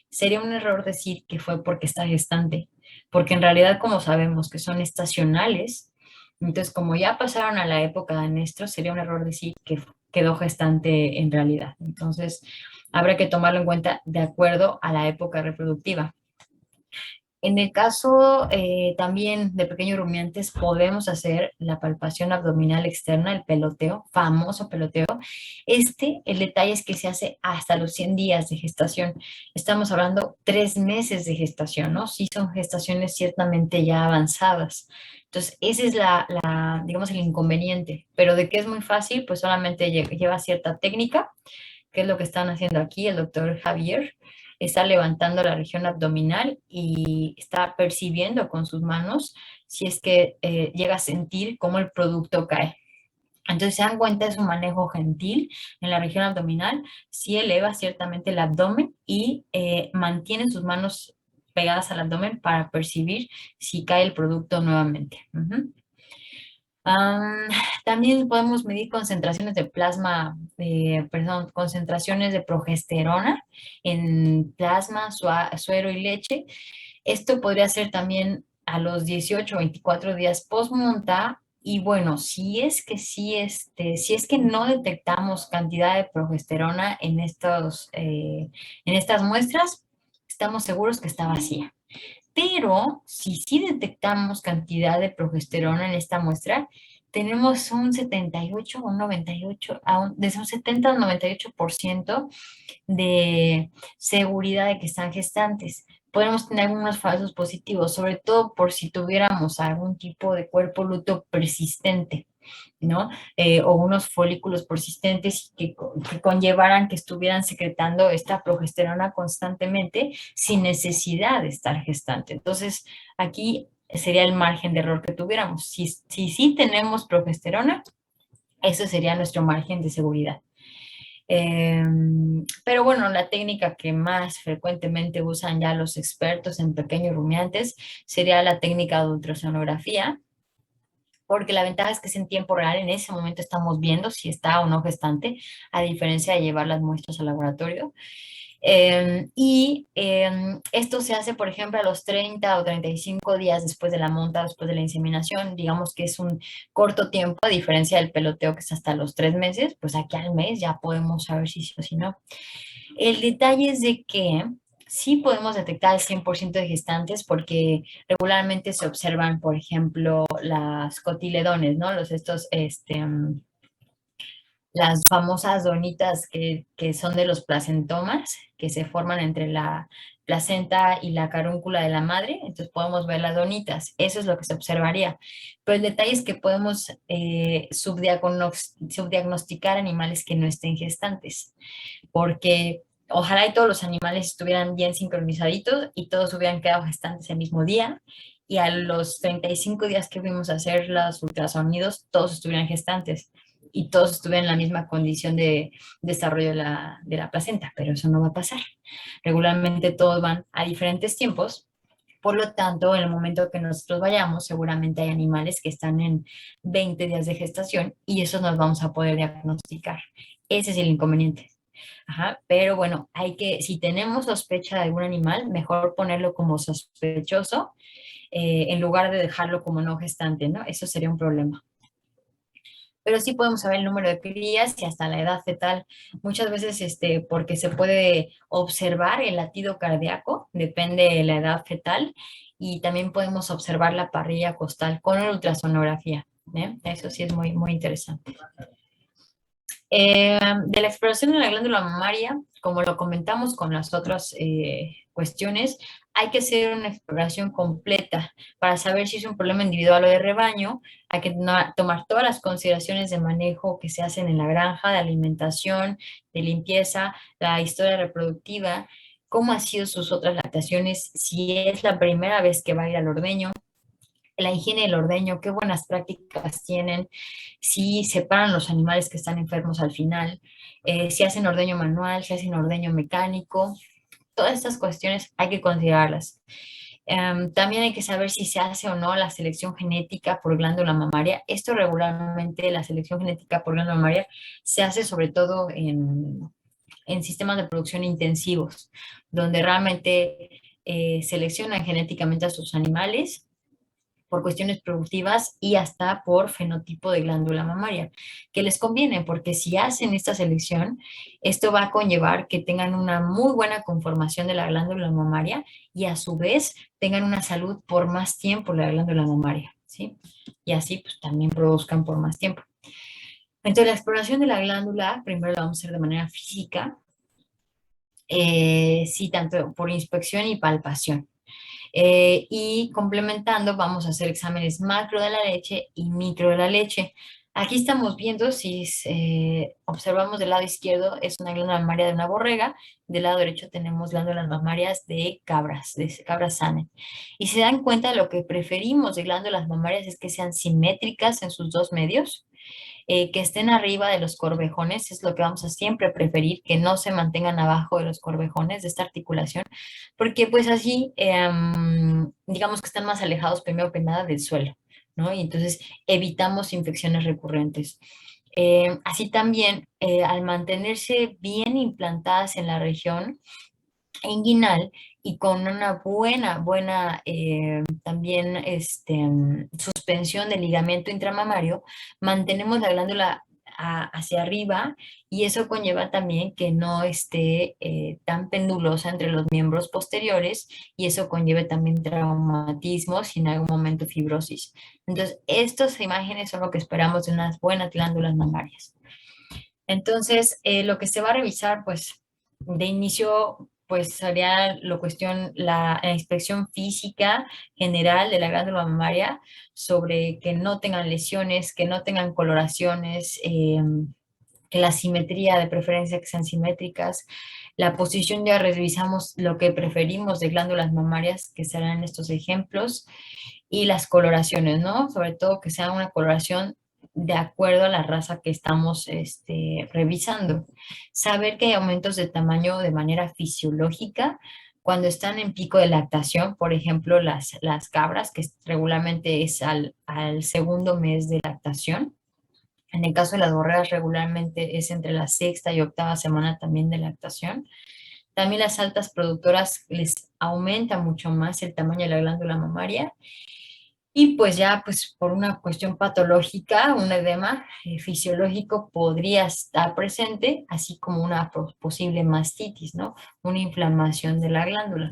Sería un error decir que fue porque está gestante, porque en realidad como sabemos que son estacionales, entonces como ya pasaron a la época de anestro, sería un error decir que quedó gestante en realidad. Entonces habrá que tomarlo en cuenta de acuerdo a la época reproductiva. En el caso también de pequeños rumiantes, podemos hacer la palpación abdominal externa, el peloteo, famoso peloteo. El detalle es que se hace hasta los 100 días de gestación. Estamos hablando 3 meses de gestación, ¿no? Sí son gestaciones ciertamente ya avanzadas. Entonces, ese es digamos, el inconveniente. Pero de que es muy fácil, pues solamente lleva cierta técnica, que es lo que están haciendo aquí el doctor Javier. Está levantando la región abdominal y está percibiendo con sus manos si es que llega a sentir cómo el producto cae. Entonces se dan cuenta de su manejo gentil en la región abdominal, si eleva ciertamente el abdomen y mantiene sus manos pegadas al abdomen para percibir si cae el producto nuevamente. Am, También podemos medir concentraciones de plasma, perdón, concentraciones de progesterona en plasma, suero y leche. Esto podría ser también a los 18 o 24 días post-monta. Y bueno, si es que no detectamos cantidad de progesterona en estas muestras, estamos seguros que está vacía. Pero si sí detectamos cantidad de progesterona en esta muestra, tenemos un 78 o un 98, desde un 70 al 98% de seguridad de que están gestantes. Podemos tener algunos falsos positivos, sobre todo por si tuviéramos algún tipo de cuerpo luto persistente, ¿no? O unos folículos persistentes que conllevaran que estuvieran secretando esta progesterona constantemente sin necesidad de estar gestante. Entonces, aquí sería el margen de error que tuviéramos. Si sí tenemos progesterona, eso sería nuestro margen de seguridad. Pero bueno, la técnica que más frecuentemente usan ya los expertos en pequeños rumiantes sería la técnica de ultrasonografía, porque la ventaja es que es en tiempo real, en ese momento estamos viendo si está o no gestante, a diferencia de llevar las muestras al laboratorio. Esto se hace, por ejemplo, a los 30 o 35 días después de la monta, después de la inseminación. Digamos que es un corto tiempo, a diferencia del peloteo que es hasta los 3 meses, pues aquí al mes ya podemos saber si sí o si no. El detalle es de que sí podemos detectar el 100% de gestantes porque regularmente se observan, por ejemplo, las cotiledones, ¿no? Las famosas donitas que son de los placentomas, que se forman entre la placenta y la carúncula de la madre, entonces podemos ver las donitas, eso es lo que se observaría. Pero el detalle es que podemos subdiagnosticar animales que no estén gestantes, porque ojalá y todos los animales estuvieran bien sincronizaditos y todos hubieran quedado gestantes el mismo día, y a los 35 días que fuimos a hacer los ultrasonidos, todos estuvieran gestantes y todos estuvieran en la misma condición de desarrollo de la placenta, pero eso no va a pasar. Regularmente todos van a diferentes tiempos. Por lo tanto, en el momento que nosotros vayamos, seguramente hay animales que están en 20 días de gestación y eso nos vamos a poder diagnosticar. Ese es el inconveniente. Ajá, pero bueno, si tenemos sospecha de algún animal, mejor ponerlo como sospechoso en lugar de dejarlo como no gestante, ¿no? Eso sería un problema. Pero sí podemos saber el número de crías y hasta la edad fetal. Muchas veces, porque se puede observar el latido cardíaco, depende de la edad fetal, y también podemos observar la parrilla costal con una ultrasonografía. Eso sí es muy, muy interesante. De la exploración de la glándula mamaria, como lo comentamos con las otras cuestiones, hay que hacer una exploración completa para saber si es un problema individual o de rebaño. Hay que tomar todas las consideraciones de manejo que se hacen en la granja, de alimentación, de limpieza, la historia reproductiva, cómo han sido sus otras lactaciones, si es la primera vez que va a ir al ordeño, la higiene del ordeño, qué buenas prácticas tienen, si separan los animales que están enfermos al final, si hacen ordeño manual, si hacen ordeño mecánico, todas estas cuestiones hay que considerarlas. También hay que saber si se hace o no la selección genética por glándula mamaria. Esto regularmente, la selección genética por glándula mamaria, se hace sobre todo en sistemas de producción intensivos, donde realmente seleccionan genéticamente a sus animales por cuestiones productivas y hasta por fenotipo de glándula mamaria, que les conviene porque si hacen esta selección, esto va a conllevar que tengan una muy buena conformación de la glándula mamaria y a su vez tengan una salud por más tiempo la glándula mamaria, ¿sí? Y así pues también produzcan por más tiempo. Entonces la exploración de la glándula, primero la vamos a hacer de manera física, sí, tanto por inspección y palpación. Y complementando, vamos a hacer exámenes macro de la leche y micro de la leche. Aquí estamos viendo si observamos del lado izquierdo es una glándula mamaria de una borrega, del lado derecho tenemos glándulas mamarias de cabras sanas. Y se dan cuenta, lo que preferimos de glándulas mamarias es que sean simétricas en sus dos medios, que estén arriba de los corvejones, es lo que vamos a siempre preferir, que no se mantengan abajo de los corvejones de esta articulación, porque pues así, digamos que están más alejados primero que nada del suelo, ¿no? Y entonces evitamos infecciones recurrentes. Así también, al mantenerse bien implantadas en la región inguinal y con una buena también suspensión del ligamento intramamario, mantenemos la glándula hacia arriba y eso conlleva también que no esté tan pendulosa entre los miembros posteriores y eso conlleva también traumatismos y en algún momento fibrosis. Entonces, estas imágenes son lo que esperamos de unas buenas glándulas mamarias. Entonces, lo que se va a revisar, pues, de inicio, pues, sería la inspección física general de la glándula mamaria sobre que no tengan lesiones, que no tengan coloraciones, que la simetría de preferencia que sean simétricas. La posición ya revisamos lo que preferimos de glándulas mamarias, que serán estos ejemplos, y las coloraciones, ¿no? Sobre todo que sea una coloración de acuerdo a la raza que estamos revisando. Saber que hay aumentos de tamaño de manera fisiológica cuando están en pico de lactación, por ejemplo, las cabras, que regularmente es al segundo mes de lactación. En el caso de las borregas, regularmente es entre la sexta y octava semana también de lactación. También las altas productoras les aumenta mucho más el tamaño de la glándula mamaria y pues ya, pues por una cuestión patológica, un edema fisiológico podría estar presente, así como una posible mastitis, ¿no? Una inflamación de la glándula.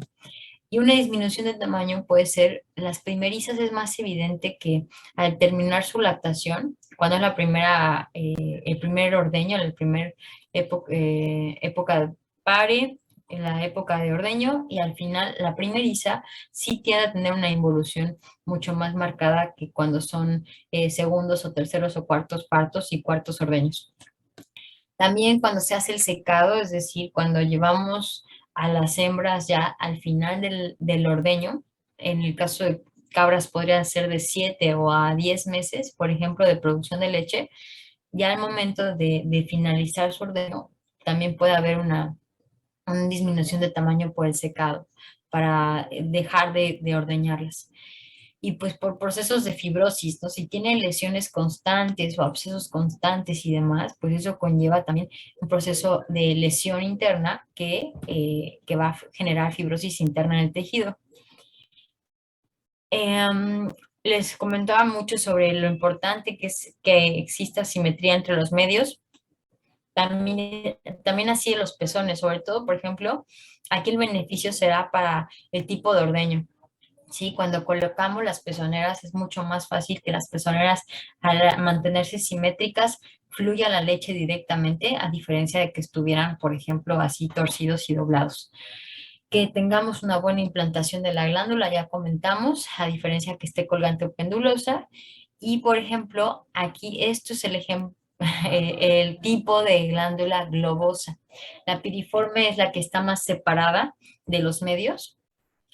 Y una disminución de tamaño puede ser, las primerizas es más evidente que al terminar su lactación, cuando es el primer ordeño, época de pare, en la época de ordeño, y al final la primeriza sí tiende a tener una involución mucho más marcada que cuando son segundos o terceros o cuartos partos y cuartos ordeños. También cuando se hace el secado, es decir, cuando llevamos a las hembras ya al final del ordeño, en el caso de cabras podrían ser de 7 o a 10 meses, por ejemplo, de producción de leche, ya al momento de finalizar su ordeño, también puede haber una disminución de tamaño por el secado para dejar de ordeñarlas. Y pues por procesos de fibrosis, ¿no? Si tienen lesiones constantes o abscesos constantes y demás, pues eso conlleva también un proceso de lesión interna que va a generar fibrosis interna en el tejido. Les comentaba mucho sobre lo importante que es que exista simetría entre los medios. También así en los pezones, sobre todo, por ejemplo, aquí el beneficio será para el tipo de ordeño. Sí, cuando colocamos las pezoneras es mucho más fácil que las pezoneras, al mantenerse simétricas, fluya la leche directamente, a diferencia de que estuvieran, por ejemplo, así torcidos y doblados. Que tengamos una buena implantación de la glándula, ya comentamos, a diferencia que esté colgante o pendulosa. Y, por ejemplo, aquí esto es el ejemplo, el tipo de glándula globosa. La piriforme es la que está más separada de los medios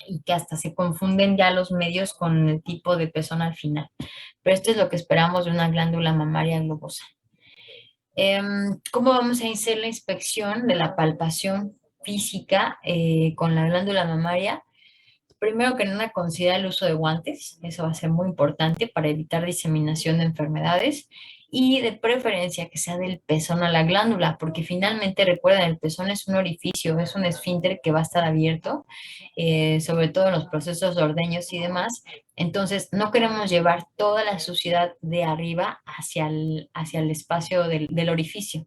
y que hasta se confunden ya los medios con el tipo de pezón al final. Pero esto es lo que esperamos de una glándula mamaria globosa. ¿Cómo vamos a hacer la inspección de la palpación física con la glándula mamaria? Primero que nada, considera el uso de guantes. Eso va a ser muy importante para evitar diseminación de enfermedades. y de preferencia que sea del pezón a la glándula, porque finalmente recuerden, el pezón es un orificio, es un esfínter que va a estar abierto, sobre todo en los procesos de ordeños y demás. Entonces, no queremos llevar toda la suciedad de arriba hacia el espacio del orificio.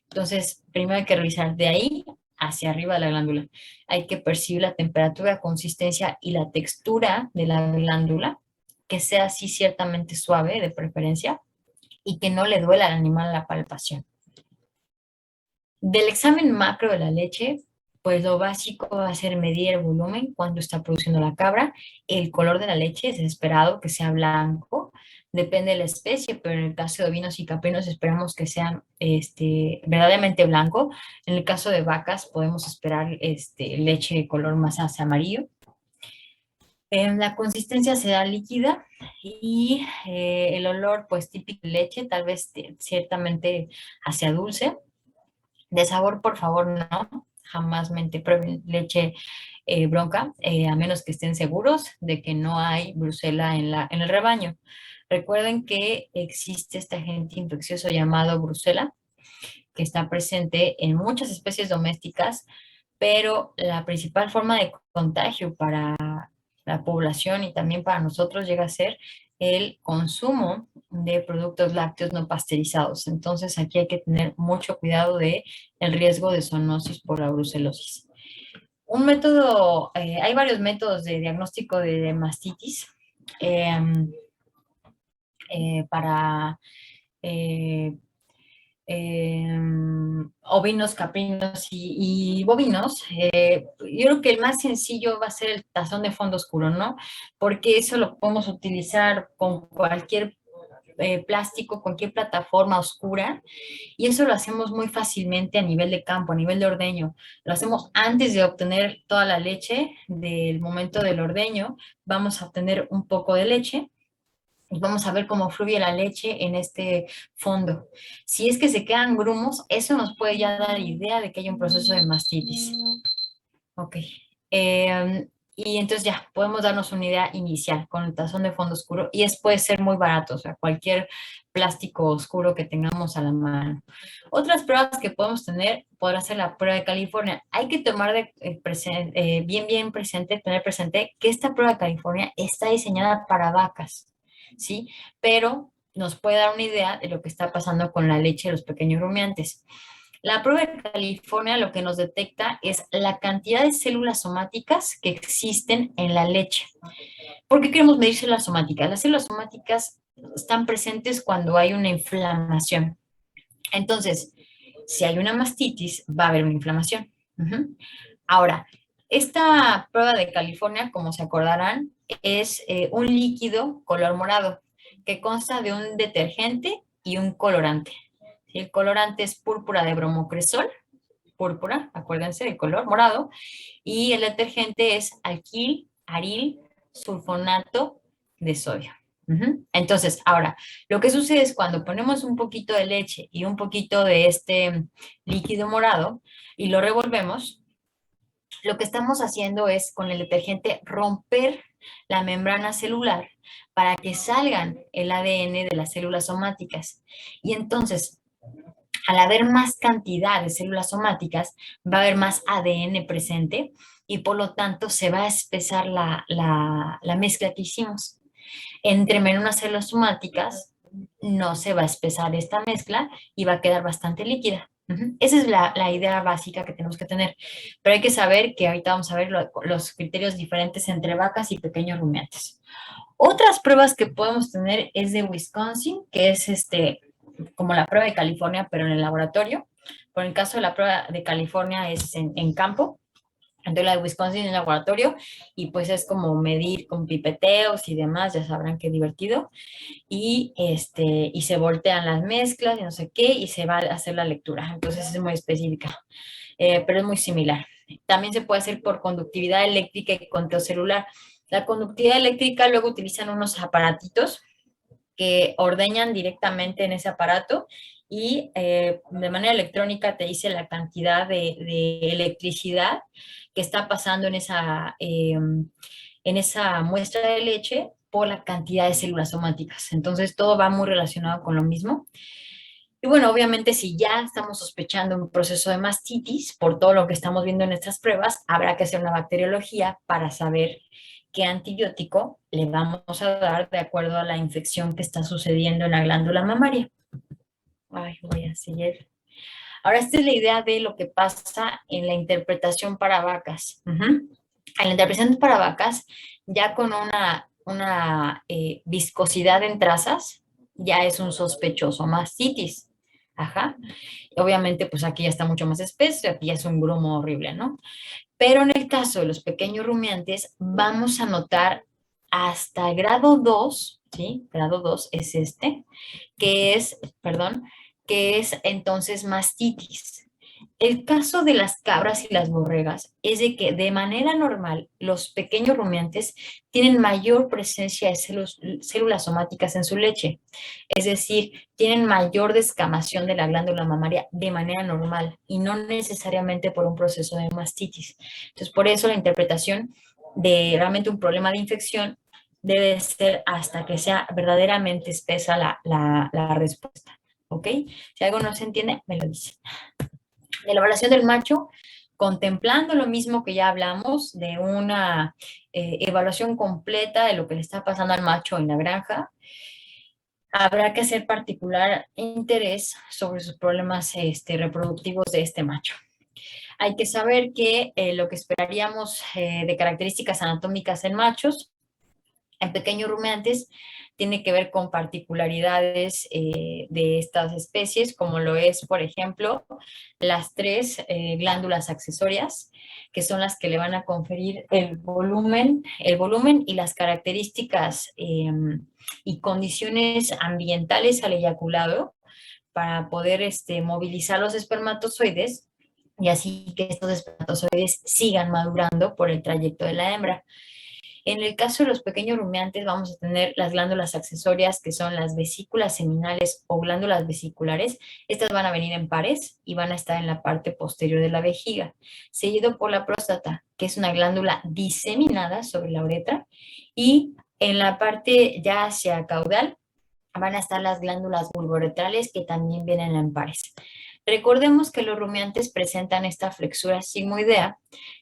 Entonces, primero hay que revisar de ahí hacia arriba de la glándula. Hay que percibir la temperatura, consistencia y la textura de la glándula, que sea así ciertamente suave de preferencia y que no le duela al animal la palpación. Del examen macro de la leche, pues lo básico va a ser medir el volumen, cuánto está produciendo la cabra, el color de la leche es esperado que sea blanco, depende de la especie, pero en el caso de ovinos y caprinos esperamos que sean verdaderamente blanco. En el caso de vacas podemos esperar leche de color más hacia amarillo. La consistencia será líquida y el olor, pues típico de leche, tal vez ciertamente hacia dulce. De sabor, por favor, no. Jamás mente prueben leche bronca, a menos que estén seguros de que no hay brucela en el rebaño. Recuerden que existe este agente infeccioso llamado brucela, que está presente en muchas especies domésticas, pero la principal forma de contagio para la población y también para nosotros llega a ser el consumo de productos lácteos no pasteurizados. Entonces aquí hay que tener mucho cuidado de el riesgo de zoonosis por la brucelosis. Un método, hay varios métodos de diagnóstico de mastitis eh, para eh, ovinos, caprinos y bovinos. Yo creo que el más sencillo va a ser el tazón de fondo oscuro, ¿no? Porque eso lo podemos utilizar con cualquier plástico, cualquier plataforma oscura, y eso lo hacemos muy fácilmente a nivel de campo, a nivel de ordeño. Lo hacemos antes de obtener toda la leche del momento del ordeño. Vamos a obtener un poco de leche y vamos a ver cómo fluye la leche en este fondo. Si es que se quedan grumos, eso nos puede ya dar idea de que hay un proceso de mastitis. Ok. Y entonces ya podemos darnos una idea inicial con el tazón de fondo oscuro y puede ser muy barato, o sea, cualquier plástico oscuro que tengamos a la mano. Otras pruebas que podemos tener, podrá ser la prueba de California. Hay que tomar bien presente, tener presente que esta prueba de California está diseñada para vacas, ¿sí? Pero nos puede dar una idea de lo que está pasando con la leche de los pequeños rumiantes. La prueba de California lo que nos detecta es la cantidad de células somáticas que existen en la leche. ¿Por qué queremos medir células somáticas? Las células somáticas están presentes cuando hay una inflamación. Entonces, si hay una mastitis, va a haber una inflamación. Ahora, esta prueba de California, como se acordarán, es un líquido color morado que consta de un detergente y un colorante. El colorante es púrpura de bromocresol, púrpura, acuérdense, el color morado, y el detergente es alquil, aril, sulfonato de sodio. Entonces, ahora, lo que sucede es cuando ponemos un poquito de leche y un poquito de este líquido morado y lo revolvemos, lo que estamos haciendo es con el detergente romper la membrana celular para que salgan el ADN de las células somáticas. Y entonces, al haber más cantidad de células somáticas, va a haber más ADN presente y por lo tanto se va a espesar la mezcla que hicimos. Entre menos células somáticas, no se va a espesar esta mezcla y va a quedar bastante líquida. Esa es la idea básica que tenemos que tener. Pero hay que saber que ahorita vamos a ver los criterios diferentes entre vacas y pequeños rumiantes. Otras pruebas que podemos tener es de Wisconsin, que es como la prueba de California, pero en el laboratorio. Por el caso de la prueba de California es en campo. Entonces la de Wisconsin en laboratorio y pues es como medir con pipeteos y demás, ya sabrán qué divertido. Y se voltean las mezclas y no sé qué y se va a hacer la lectura. Entonces es muy específica, pero es muy similar. También se puede hacer por conductividad eléctrica y conteo celular. La conductividad eléctrica luego utilizan unos aparatitos que ordeñan directamente en ese aparato y de manera electrónica te dice la cantidad de electricidad que está pasando en esa muestra de leche por la cantidad de células somáticas. Entonces, todo va muy relacionado con lo mismo. Y bueno, obviamente si ya estamos sospechando un proceso de mastitis, por todo lo que estamos viendo en estas pruebas, habrá que hacer una bacteriología para saber qué antibiótico le vamos a dar de acuerdo a la infección que está sucediendo en la glándula mamaria. Ay, voy a seguir. Ahora, esta es la idea de lo que pasa en la interpretación para vacas. Ujú. En la interpretación para vacas, ya con una viscosidad en trazas, ya es un sospechoso mastitis. Ajá. Obviamente, pues aquí ya está mucho más espeso, aquí ya es un grumo horrible, ¿no? Pero en el caso de los pequeños rumiantes, vamos a notar hasta el grado 2, ¿sí? Grado 2 es este, que es, perdón, que es entonces mastitis. El caso de las cabras y las borregas es de que de manera normal los pequeños rumiantes tienen mayor presencia de células somáticas en su leche, es decir, tienen mayor descamación de la glándula mamaria de manera normal y no necesariamente por un proceso de mastitis. Entonces, por eso la interpretación de realmente un problema de infección debe ser hasta que sea verdaderamente espesa la respuesta. ¿Ok? Si algo no se entiende, me lo dice. De la evaluación del macho, contemplando lo mismo que ya hablamos, de una evaluación completa de lo que le está pasando al macho en la granja, habrá que hacer particular interés sobre sus problemas reproductivos de este macho. Hay que saber que lo que esperaríamos de características anatómicas en machos en pequeños rumiantes tiene que ver con particularidades de estas especies, como lo es, por ejemplo, las tres glándulas accesorias, que son las que le van a conferir el volumen y las características y condiciones ambientales al eyaculado para poder movilizar los espermatozoides y así que estos espermatozoides sigan madurando por el trayecto de la hembra. En el caso de los pequeños rumiantes vamos a tener las glándulas accesorias que son las vesículas seminales o glándulas vesiculares. Estas van a venir en pares y van a estar en la parte posterior de la vejiga, seguido por la próstata, que es una glándula diseminada sobre la uretra, y en la parte ya hacia caudal van a estar las glándulas bulboretrales que también vienen en pares. Recordemos que los rumiantes presentan esta flexura sigmoidea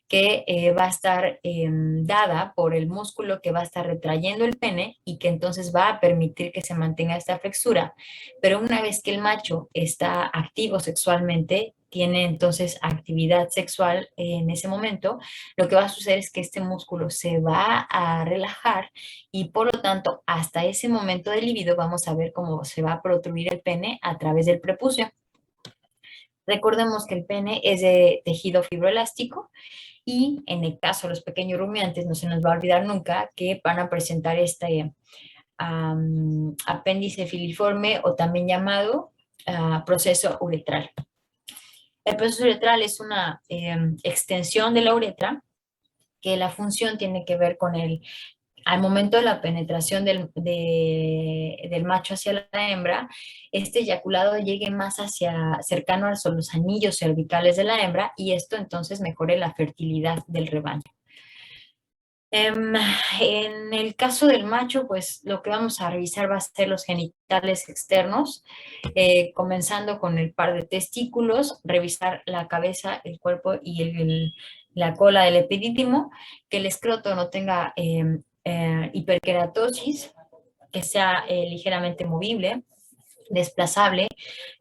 que va a estar dada por el músculo que va a estar retrayendo el pene y que entonces va a permitir que se mantenga esta flexura. Pero una vez que el macho está activo sexualmente, tiene entonces actividad sexual en ese momento, lo que va a suceder es que este músculo se va a relajar y por lo tanto hasta ese momento del libido vamos a ver cómo se va a protruir el pene a través del prepucio. Recordemos que el pene es de tejido fibroelástico y en el caso de los pequeños rumiantes no se nos va a olvidar nunca que van a presentar este apéndice filiforme o también llamado proceso uretral. El proceso uretral es una extensión de la uretra que la función tiene que ver con al momento de la penetración del macho hacia la hembra, este eyaculado llegue más cercano a los anillos cervicales de la hembra y esto entonces mejore la fertilidad del rebaño. En el caso del macho, pues lo que vamos a revisar va a ser los genitales externos, comenzando con el par de testículos, revisar la cabeza, el cuerpo y la cola del epidídimo, que el escroto no tenga hiperkeratosis, que sea ligeramente movible, desplazable.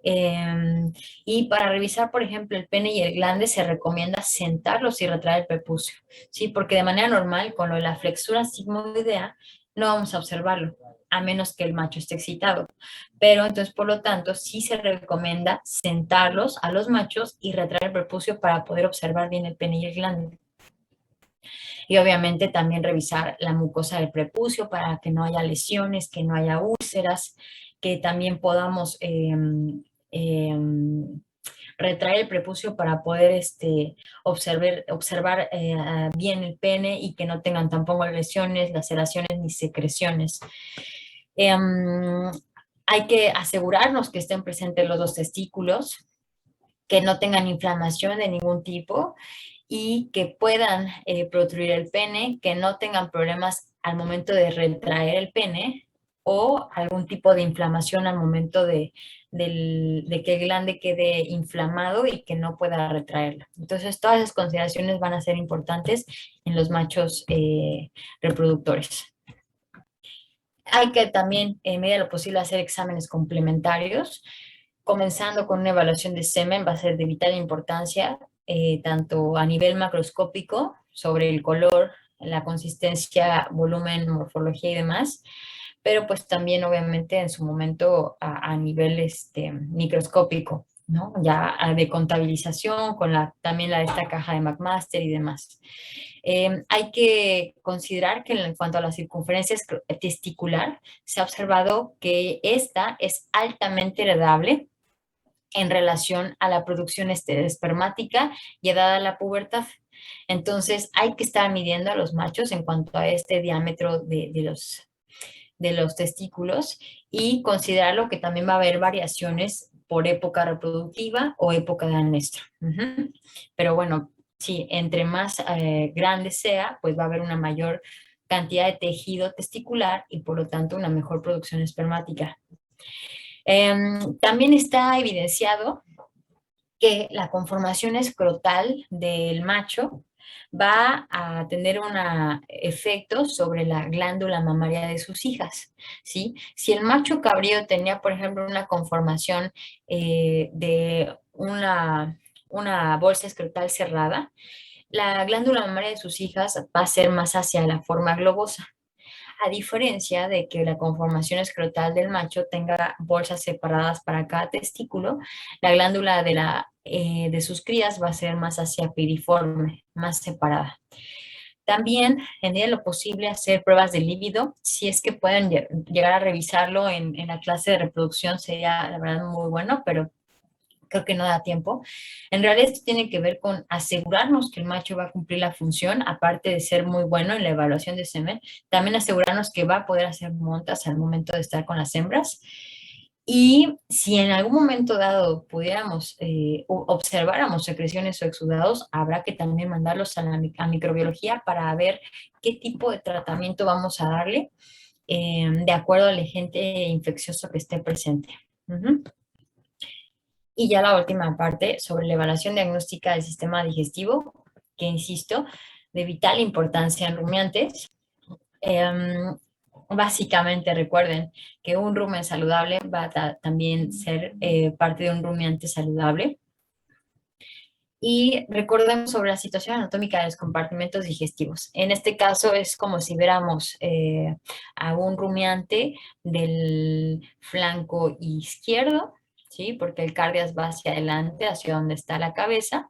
Y para revisar, por ejemplo, el pene y el glande se recomienda sentarlos y retraer el prepucio, ¿sí? Porque de manera normal, con lo de la flexura sigmoidea, no vamos a observarlo, a menos que el macho esté excitado. Pero entonces, por lo tanto, sí se recomienda sentarlos a los machos y retraer el prepucio para poder observar bien el pene y el glande. Y obviamente también revisar la mucosa del prepucio para que no haya lesiones, que no haya úlceras, que también podamos retraer el prepucio para poder observar bien el pene y que no tengan tampoco lesiones, laceraciones ni secreciones. Hay que asegurarnos que estén presentes los dos testículos, que no tengan inflamación de ningún tipo y que puedan protruir el pene, que no tengan problemas al momento de retraer el pene o algún tipo de inflamación al momento de que el glande quede inflamado y que no pueda retraerla. Entonces, todas esas consideraciones van a ser importantes en los machos reproductores. Hay que también, en medida de lo posible, hacer exámenes complementarios, comenzando con una evaluación de semen, va a ser de vital importancia, tanto a nivel macroscópico, sobre el color, la consistencia, volumen, morfología y demás, pero pues también obviamente en su momento a nivel microscópico, ¿no? Ya de contabilización, con también esta caja de McMaster y demás. Hay que considerar que en cuanto a la circunferencia testicular, se ha observado que esta es altamente heredable en relación a la producción espermática y dada la pubertad. Entonces, hay que estar midiendo a los machos en cuanto a este diámetro de los testículos y considerarlo que también va a haber variacionnes por época reproductiva o época de anestro. Pero bueno, sí, entre más grande sea, pues va a haber una mayor cantidad de tejido testicular y por lo tanto una mejor producción espermática. También está evidenciado que la conformación escrotal del macho va a tener un efecto sobre la glándula mamaria de sus hijas, ¿sí? Si el macho cabrío tenía, por ejemplo, una conformación de una bolsa escrotal cerrada, la glándula mamaria de sus hijas va a ser más hacia la forma globosa, a diferencia de que la conformación escrotal del macho tenga bolsas separadas para cada testículo, la glándula de sus crías va a ser más hacia piriforme, más separada. También, en medida de lo posible, hacer pruebas de líbido. Si es que pueden llegar a revisarlo en la clase de reproducción, sería la verdad muy bueno, pero creo que no da tiempo. En realidad esto tiene que ver con asegurarnos que el macho va a cumplir la función, aparte de ser muy bueno en la evaluación de semen, también asegurarnos que va a poder hacer montas al momento de estar con las hembras. Y si en algún momento dado pudiéramos, observáramos secreciones o exudados, habrá que también mandarlos a microbiología para ver qué tipo de tratamiento vamos a darle de acuerdo al agente infeccioso que esté presente. Y ya la última parte sobre la evaluación diagnóstica del sistema digestivo, que insisto, de vital importancia en rumiantes. Básicamente recuerden que un rumen saludable va a también ser parte de un rumiante saludable. Y recordemos sobre la situación anatómica de los compartimentos digestivos. En este caso es como si viéramos a un rumiante del flanco izquierdo, ¿sí? Porque el cardias va hacia adelante, hacia donde está la cabeza.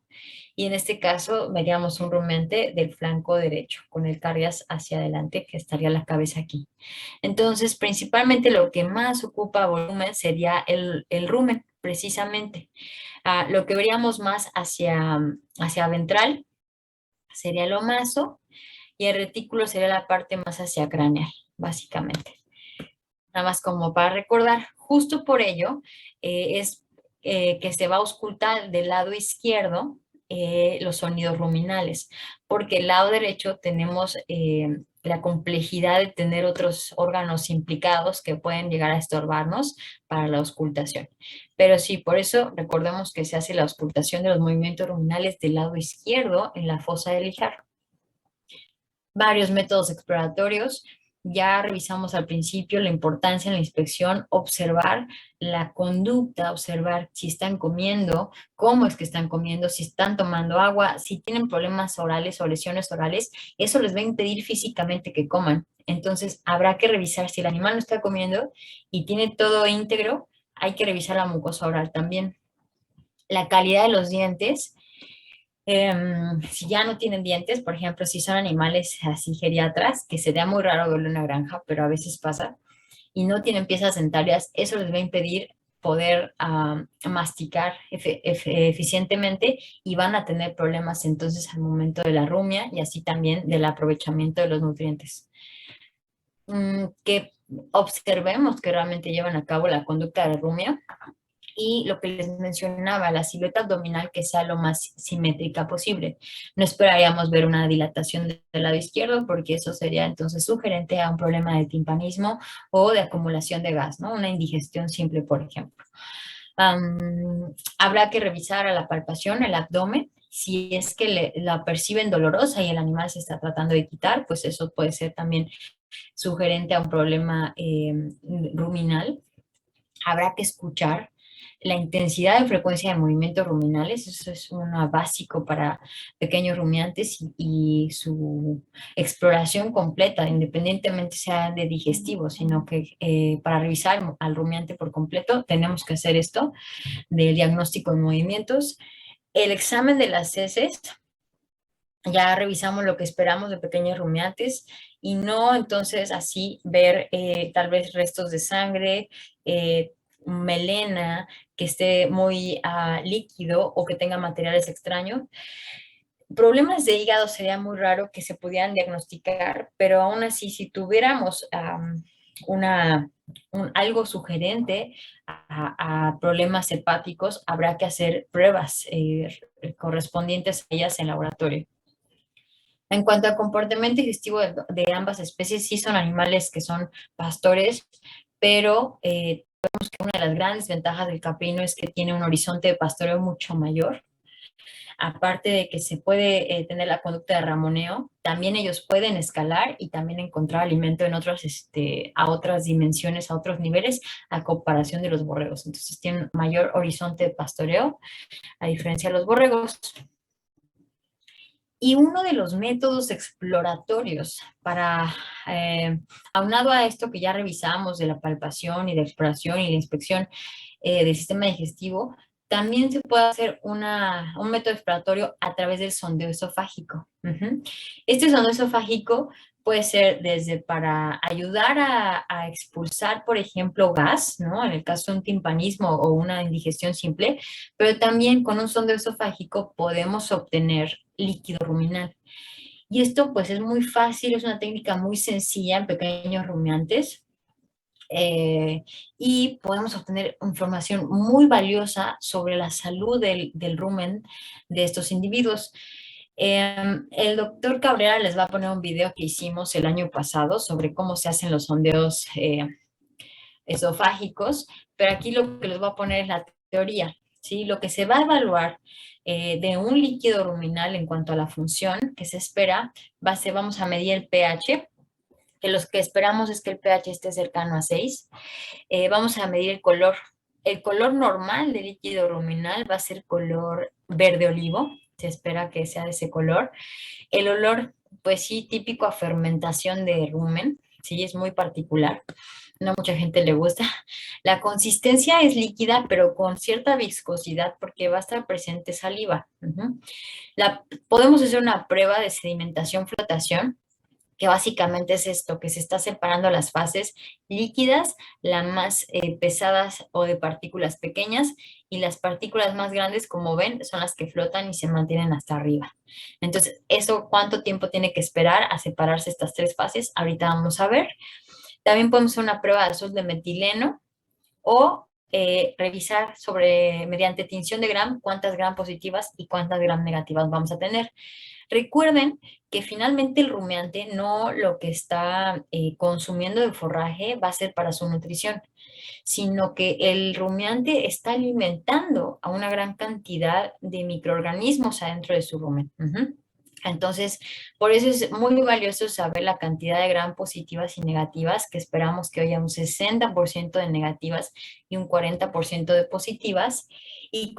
Y en este caso veríamos un rumiante del flanco derecho, con el cardias hacia adelante, que estaría la cabeza aquí. Entonces, principalmente lo que más ocupa volumen sería el rumen, precisamente. Lo que veríamos más hacia ventral sería el omaso y el retículo sería la parte más hacia craneal, básicamente. Nada más como para recordar, justo por ello es que se va a auscultar del lado izquierdo los sonidos ruminales, porque el lado derecho tenemos la complejidad de tener otros órganos implicados que pueden llegar a estorbarnos para la auscultación. Pero sí, por eso recordemos que se hace la auscultación de los movimientos ruminales del lado izquierdo en la fosa del Lijar. Varios métodos exploratorios. Ya revisamos al principio la importancia en la inspección, observar la conducta, observar si están comiendo, cómo es que están comiendo, si están tomando agua, si tienen problemas orales o lesiones orales, eso les va a impedir físicamente que coman. Entonces, habrá que revisar si el animal no está comiendo y tiene todo íntegro, hay que revisar la mucosa oral también. La calidad de los dientes. Si ya no tienen dientes, por ejemplo, si son animales así geriatras, que sería muy raro verlo en una granja, pero a veces pasa, y no tienen piezas dentarias, eso les va a impedir poder masticar eficientemente y van a tener problemas entonces al momento de la rumia y así también del aprovechamiento de los nutrientes. Que observemos que realmente llevan a cabo la conducta de rumia Y lo que les mencionaba, la silueta abdominal que sea lo más simétrica posible. No esperaríamos ver una dilatación del lado izquierdo porque eso sería entonces sugerente a un problema de timpanismo o de acumulación de gas, ¿no? Una indigestión simple, por ejemplo. Habrá que revisar a la palpación el abdomen. Si es que la perciben dolorosa y el animal se está tratando de quitar, pues eso puede ser también sugerente a un problema ruminal. Habrá que escuchar la intensidad de frecuencia de movimientos ruminales, eso es un básico para pequeños rumiantes y su exploración completa, independientemente sea de digestivo, sino que para revisar al rumiante por completo tenemos que hacer esto del diagnóstico de movimientos. El examen de las heces, ya revisamos lo que esperamos de pequeños rumiantes y no entonces así ver tal vez restos de sangre, melena que esté muy líquido o que tenga materiales extraños. Problemas de hígado sería muy raro que se pudieran diagnosticar, pero aún así si tuviéramos una, algo sugerente a problemas hepáticos, habrá que hacer pruebas correspondientes a ellas en laboratorio. En cuanto al comportamiento digestivo de ambas especies, sí son animales que son pastores, pero vemos que una de las grandes ventajas del caprino es que tiene un horizonte de pastoreo mucho mayor. Aparte de que se puede tener la conducta de ramoneo, también ellos pueden escalar y también encontrar alimento en otros, a otras dimensiones, a otros niveles, a comparación de los borregos. Entonces tienen mayor horizonte de pastoreo, a diferencia de los borregos. Y uno de los métodos exploratorios para, aunado a esto que ya revisamos de la palpación y de exploración y de inspección del sistema digestivo, también se puede hacer un método exploratorio a través del sondeo esofágico. Este sondeo esofágico puede ser desde para ayudar a expulsar, por ejemplo, gas, ¿no? En el caso de un timpanismo o una indigestión simple, pero también con un sondeo esofágico podemos obtener líquido ruminal. Y esto pues es muy fácil, es una técnica muy sencilla en pequeños rumiantes y podemos obtener información muy valiosa sobre la salud del rumen de estos individuos. El doctor Cabrera les va a poner un video que hicimos el año pasado sobre cómo se hacen los sondeos esofágicos, pero aquí lo que les voy a poner es la teoría, ¿sí? Lo que se va a evaluar de un líquido ruminal en cuanto a la función que se espera, vamos a medir el pH, que los que esperamos es que el pH esté cercano a 6. Vamos a medir el color. El color normal del líquido ruminal va a ser color verde olivo, se espera que sea de ese color. El olor, pues sí, típico a fermentación de rumen, sí, es muy particular. No mucha gente le gusta. La consistencia es líquida, pero con cierta viscosidad porque va a estar presente saliva. Podemos hacer una prueba de sedimentación-flotación, que básicamente es esto, que se está separando las fases líquidas, las más pesadas o de partículas pequeñas, y las partículas más grandes, como ven, son las que flotan y se mantienen hasta arriba. Entonces, ¿eso cuánto tiempo tiene que esperar a separarse estas tres fases? Ahorita vamos a ver. También podemos hacer una prueba de azul de metileno o revisar mediante tinción de Gram cuántas Gram positivas y cuántas Gram negativas vamos a tener. Recuerden que finalmente el rumiante no lo que está consumiendo de forraje va a ser para su nutrición, sino que el rumiante está alimentando a una gran cantidad de microorganismos adentro de su rumen. Entonces, por eso es muy valioso saber la cantidad de gram positivas y negativas, que esperamos que haya un 60% de negativas y un 40% de positivas, y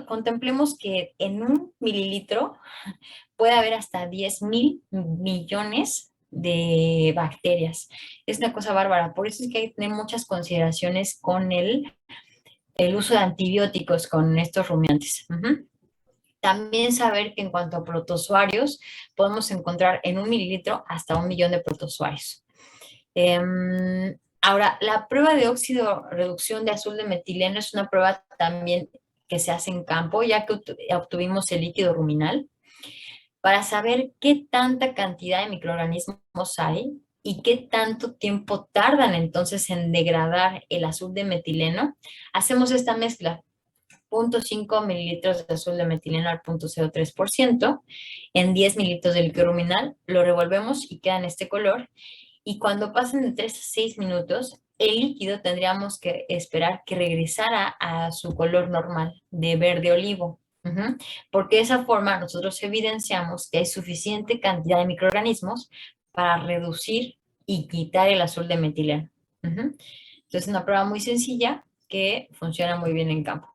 contemplemos que en un mililitro puede haber hasta 10,000 millones de bacterias. Es una cosa bárbara, por eso es que hay que tener muchas consideraciones con el uso de antibióticos con estos rumiantes. También saber que en cuanto a protozoarios, podemos encontrar en un mililitro hasta 1 millón de protozoarios. Ahora, la prueba de óxido reducción de azul de metileno es una prueba también que se hace en campo, ya que obtuvimos el líquido ruminal, para saber qué tanta cantidad de microorganismos hay y qué tanto tiempo tardan entonces en degradar el azul de metileno, hacemos esta mezcla. 0.5 mililitros de azul de metileno al 0.03% en 10 mililitros de líquido ruminal, lo revolvemos y queda en este color. Y cuando pasen de 3 a 6 minutos, el líquido tendríamos que esperar que regresara a su color normal de verde olivo. Porque de esa forma nosotros evidenciamos que hay suficiente cantidad de microorganismos para reducir y quitar el azul de metileno. Entonces es una prueba muy sencilla que funciona muy bien en campo.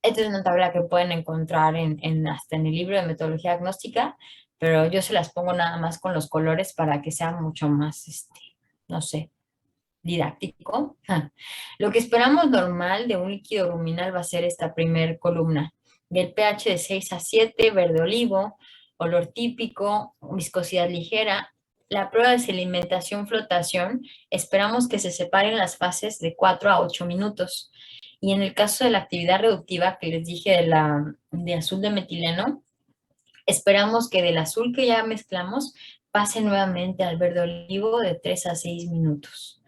Esta es una tabla que pueden encontrar hasta en el libro de metodología diagnóstica, pero yo se las pongo nada más con los colores para que sea mucho más, no sé, didáctico. Lo que esperamos normal de un líquido ruminal va a ser esta primer columna, del pH de 6 a 7, verde olivo, olor típico, viscosidad ligera. La prueba de sedimentación-flotación, esperamos que se separen las fases de 4 a 8 minutos. Y en el caso de la actividad reductiva que les dije de azul de metileno, esperamos que del azul que ya mezclamos pase nuevamente al verde olivo de 3 a 6 minutos.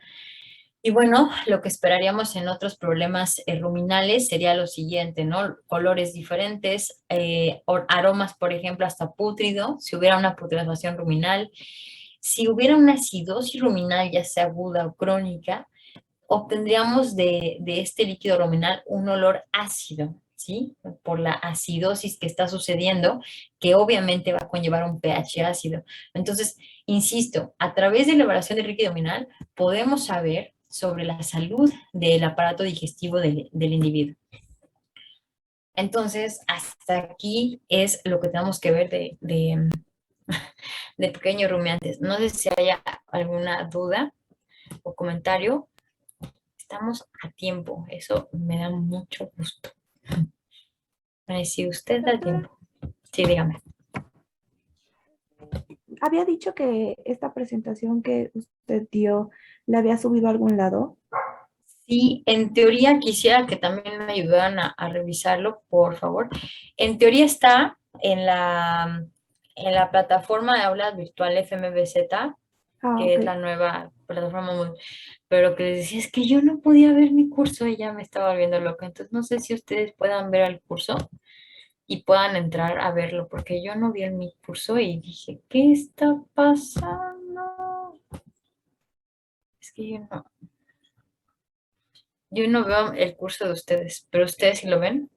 Y bueno, lo que esperaríamos en otros problemas ruminales sería lo siguiente, ¿no? Colores diferentes, aromas, por ejemplo, hasta pútrido, si hubiera una putrefacción ruminal. Si hubiera una acidosis ruminal, ya sea aguda o crónica, obtendríamos de este líquido ruminal un olor ácido, ¿sí? Por la acidosis que está sucediendo, que obviamente va a conllevar un pH ácido. Entonces, insisto, a través de la evaluación del líquido ruminal podemos saber sobre la salud del aparato digestivo del individuo. Entonces, hasta aquí es lo que tenemos que ver de pequeños rumiantes. No sé si haya alguna duda o comentario. Estamos a tiempo, eso me da mucho gusto. Si usted da Doctora, tiempo. Sí, dígame. había dicho que esta presentación que usted dio la había subido a algún lado. Sí, en teoría quisiera que también me ayudaran a revisarlo, por favor. En teoría está en la plataforma de aulas virtual FMBZ, Ah, que ok. es la nueva plataforma, pero que les decía, es que yo no podía ver mi curso y ya me estaba volviendo loca. Entonces, no sé si ustedes puedan ver el curso y puedan entrar a verlo, porque yo no vi en mi curso y dije, ¿qué está pasando? Es que yo no veo el curso de ustedes, pero ustedes sí lo ven.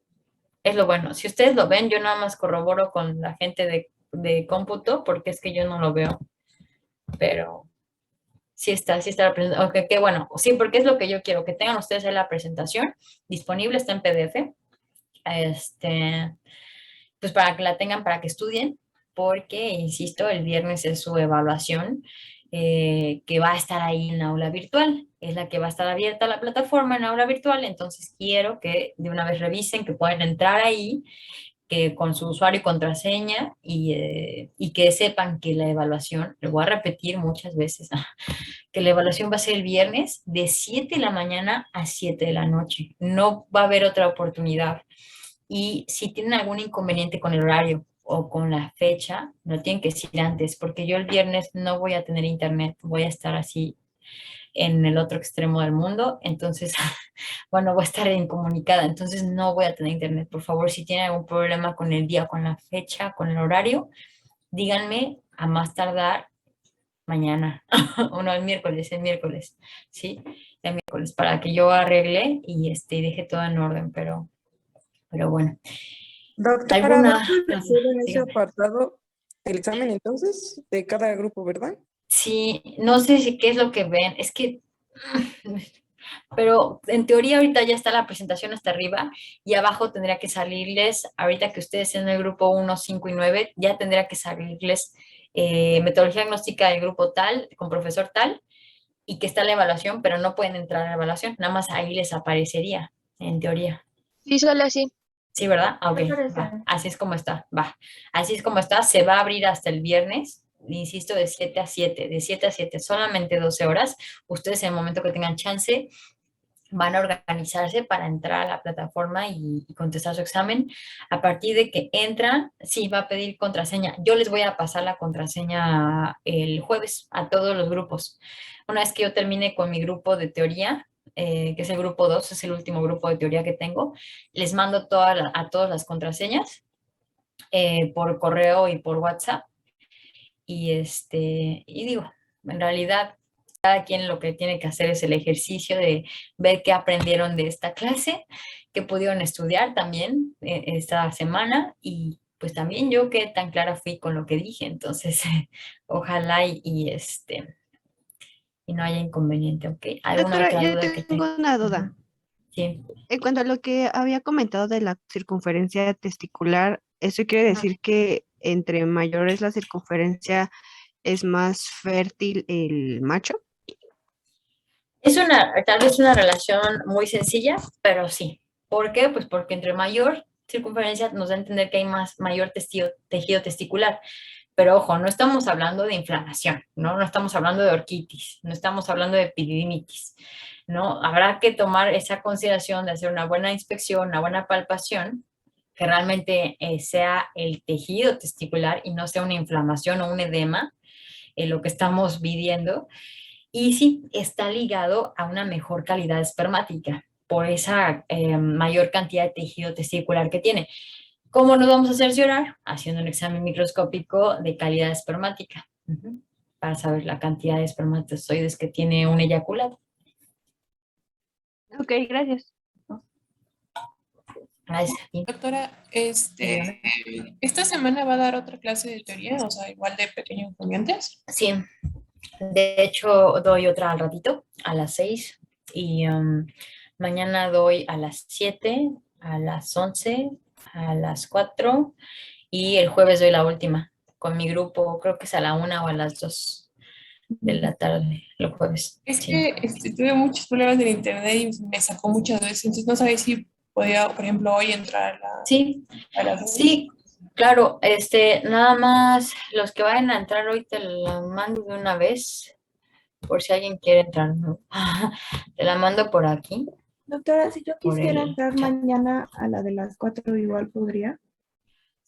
Es lo bueno. Si ustedes lo ven, yo nada más corroboro con la gente de cómputo, porque es que yo no lo veo, pero sí está la presentación. Ok, qué bueno. Sí, porque es lo que yo quiero, que tengan ustedes ahí la presentación disponible, está en PDF. Pues para que la tengan, para que estudien, porque, insisto, el viernes es su evaluación, que va a estar ahí en aula virtual. Es la que va a estar abierta la plataforma en aula virtual, entonces quiero que de una vez revisen, que pueden entrar ahí, que con su usuario y contraseña, y que sepan que la evaluación, lo voy a repetir muchas veces, que la evaluación va a ser el viernes de 7 de la mañana a 7 de la noche. No va a haber otra oportunidad. Y si tienen algún inconveniente con el horario o con la fecha, me lo tienen que decir antes, porque yo el viernes no voy a tener internet, voy a estar así en el otro extremo del mundo, entonces, bueno, voy a estar incomunicada, entonces no voy a tener internet. Por favor, si tienen algún problema con el día, con la fecha, con el horario, díganme a más tardar mañana, o no, el miércoles, ¿sí? El miércoles, para que yo arregle y deje todo en orden, pero bueno. Doctora, ¿va a ¿Alguna? aparecer en ese Dígame. apartado el examen entonces de cada grupo, verdad? Sí, no sé si qué es lo que ven, es que, pero en teoría ahorita ya está la presentación hasta arriba y abajo tendría que salirles, ahorita que ustedes en el grupo 1, 5 y 9, ya tendría que salirles metodología diagnóstica del grupo tal, con profesor tal, y que está la evaluación, pero no pueden entrar a la evaluación, nada más ahí les aparecería, en teoría. Sí, solo así. Sí, ¿verdad? Ah, ok, Me parece. va. Así es como está, va. Así es como está. Se va a abrir hasta el viernes, insisto, de 7 a 7, de 7 a 7, solamente 12 horas. Ustedes en el momento que tengan chance, van a organizarse para entrar a la plataforma y contestar su examen. A partir de que entran, sí, va a pedir contraseña. Yo les voy a pasar la contraseña el jueves a todos los grupos. Una vez que yo termine con mi grupo de teoría, que es el grupo 2, es el último grupo de teoría que tengo, les mando a todas las contraseñas por correo y por WhatsApp. Y digo, en realidad cada quien lo que tiene que hacer es el ejercicio de ver qué aprendieron de esta clase, qué pudieron estudiar también esta semana y pues también yo qué tan clara fui con lo que dije. Entonces, ojalá y no haya inconveniente, ¿ok? ¿Alguna Doctora, otra yo duda que tengo tenga? una duda. Sí. En cuanto a lo que había comentado de la circunferencia testicular, ¿eso quiere Ujú. decir que entre mayor es la circunferencia, es más fértil el macho? Tal vez una relación muy sencilla, pero sí. ¿Por qué? Pues porque entre mayor circunferencia nos da a entender que hay mayor tejido testicular. Pero ojo, no estamos hablando de inflamación, ¿no? No estamos hablando de orquitis, no estamos hablando de epididimitis, ¿no? Habrá que tomar esa consideración de hacer una buena inspección, una buena palpación, que realmente sea el tejido testicular y no sea una inflamación o un edema, lo que estamos viviendo. Y sí, está ligado a una mejor calidad espermática por esa mayor cantidad de tejido testicular que tiene. ¿Cómo nos vamos a cerciorar? Haciendo un examen microscópico de calidad espermática, para saber la cantidad de espermatozoides que tiene un eyaculado. Ok, gracias. Gracias a ti. Doctora, Dígame. esta semana va a dar otra clase de teoría, o sea, igual de pequeños inconvenientes. Sí, de hecho doy otra al ratito, a las 6, y mañana doy a las 7, a las 11, a las 4, y el jueves doy la última con mi grupo, creo que es a la 1 o a las 2 de la tarde, el jueves. Es Sí. que tuve muchos problemas en internet y me sacó muchas veces, entonces no sabía si podía, por ejemplo, hoy entrar Sí, a las 2. sí, claro, nada más los que vayan a entrar hoy te la mando de una vez, por si alguien quiere entrar, ¿no? Te la mando por aquí, Doctora, si yo por quisiera el entrar chat. mañana a la de las 4, igual podría.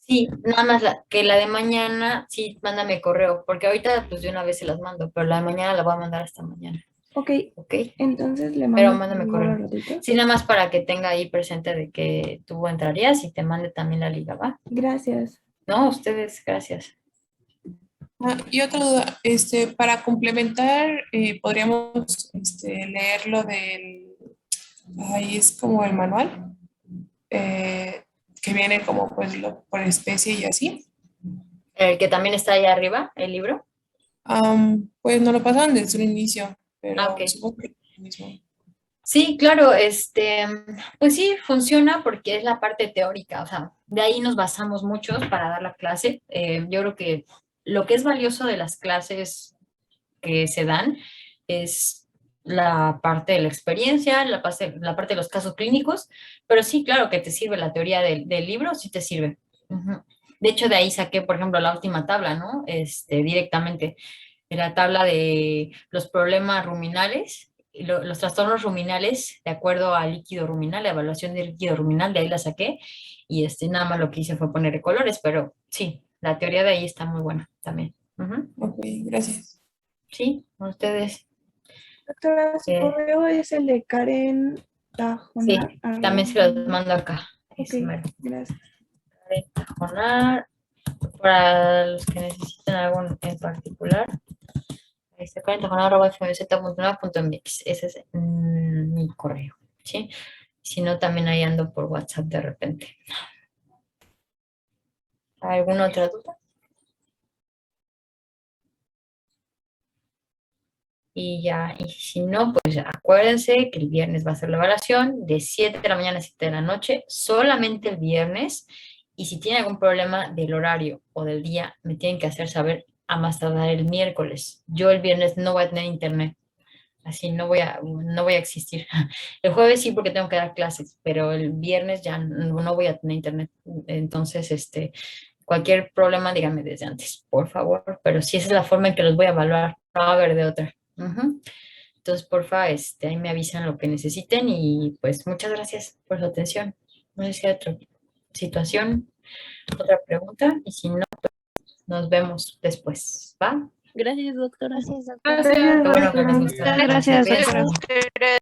Sí, nada más que la de mañana, sí, mándame correo, porque ahorita pues de una vez se las mando, pero la de mañana la voy a mandar hasta mañana, Ok, ¿ok? entonces le Pero mando mándame por correo. al ratito. Sí, nada más para que tenga ahí presente de que tú entrarías y te mande también la liga, ¿va? Gracias. No, ustedes, gracias. Y otra duda, para complementar, podríamos leer lo del, ahí es como el manual, eh, que viene como pues por especie y así. El que también está ahí arriba, el libro. Pues no lo pasaban desde un inicio, Ah, pero ok. supongo que es lo mismo. Sí, claro, pues sí, funciona porque es la parte teórica, o sea, de ahí nos basamos muchos para dar la clase. Yo creo que lo que es valioso de las clases que se dan es la parte de la experiencia, la parte de los casos clínicos, pero sí, claro que te sirve la teoría del libro, sí te sirve. Ujú. De hecho, de ahí saqué, por ejemplo, la última tabla, ¿no? Directamente, de la tabla de los problemas ruminales, y los trastornos ruminales, de acuerdo al líquido ruminal, la evaluación del líquido ruminal, de ahí la saqué, y nada más lo que hice fue poner colores, pero sí, la teoría de ahí está muy buena también. Ujú. Ok, gracias. Sí, ustedes. Doctora, su eh, correo es el de Karen sí, Tajonar. también se los mando acá. Ok, Es mero. gracias. Tajonar, para los que necesiten algo en particular. Ahí está, karentajonar@fmz.nav.mx. Ese es mi correo, ¿sí? Si no, también ahí ando por WhatsApp de repente. ¿Alguna otra duda? Y ya, y si no, pues acuérdense que el viernes va a ser la evaluación de 7 de la mañana a 7 de la noche, solamente el viernes. Y si tienen algún problema del horario o del día, me tienen que hacer saber a más tardar el miércoles. Yo el viernes no voy a tener internet, así no voy a existir. El jueves sí porque tengo que dar clases, pero el viernes ya no voy a tener internet. Entonces, cualquier problema, díganme desde antes, por favor. Pero si esa es la forma en que los voy a evaluar, no va a haber de otra. Ujú. Entonces, porfa, ahí me avisan lo que necesiten y pues muchas gracias por su atención. No sé si hay otra situación, otra pregunta, y si no, nos vemos después, ¿va? Gracias, doctora. Gracias, Qué bueno que les doctora. gusta. Gracias, Cuídense. doctora.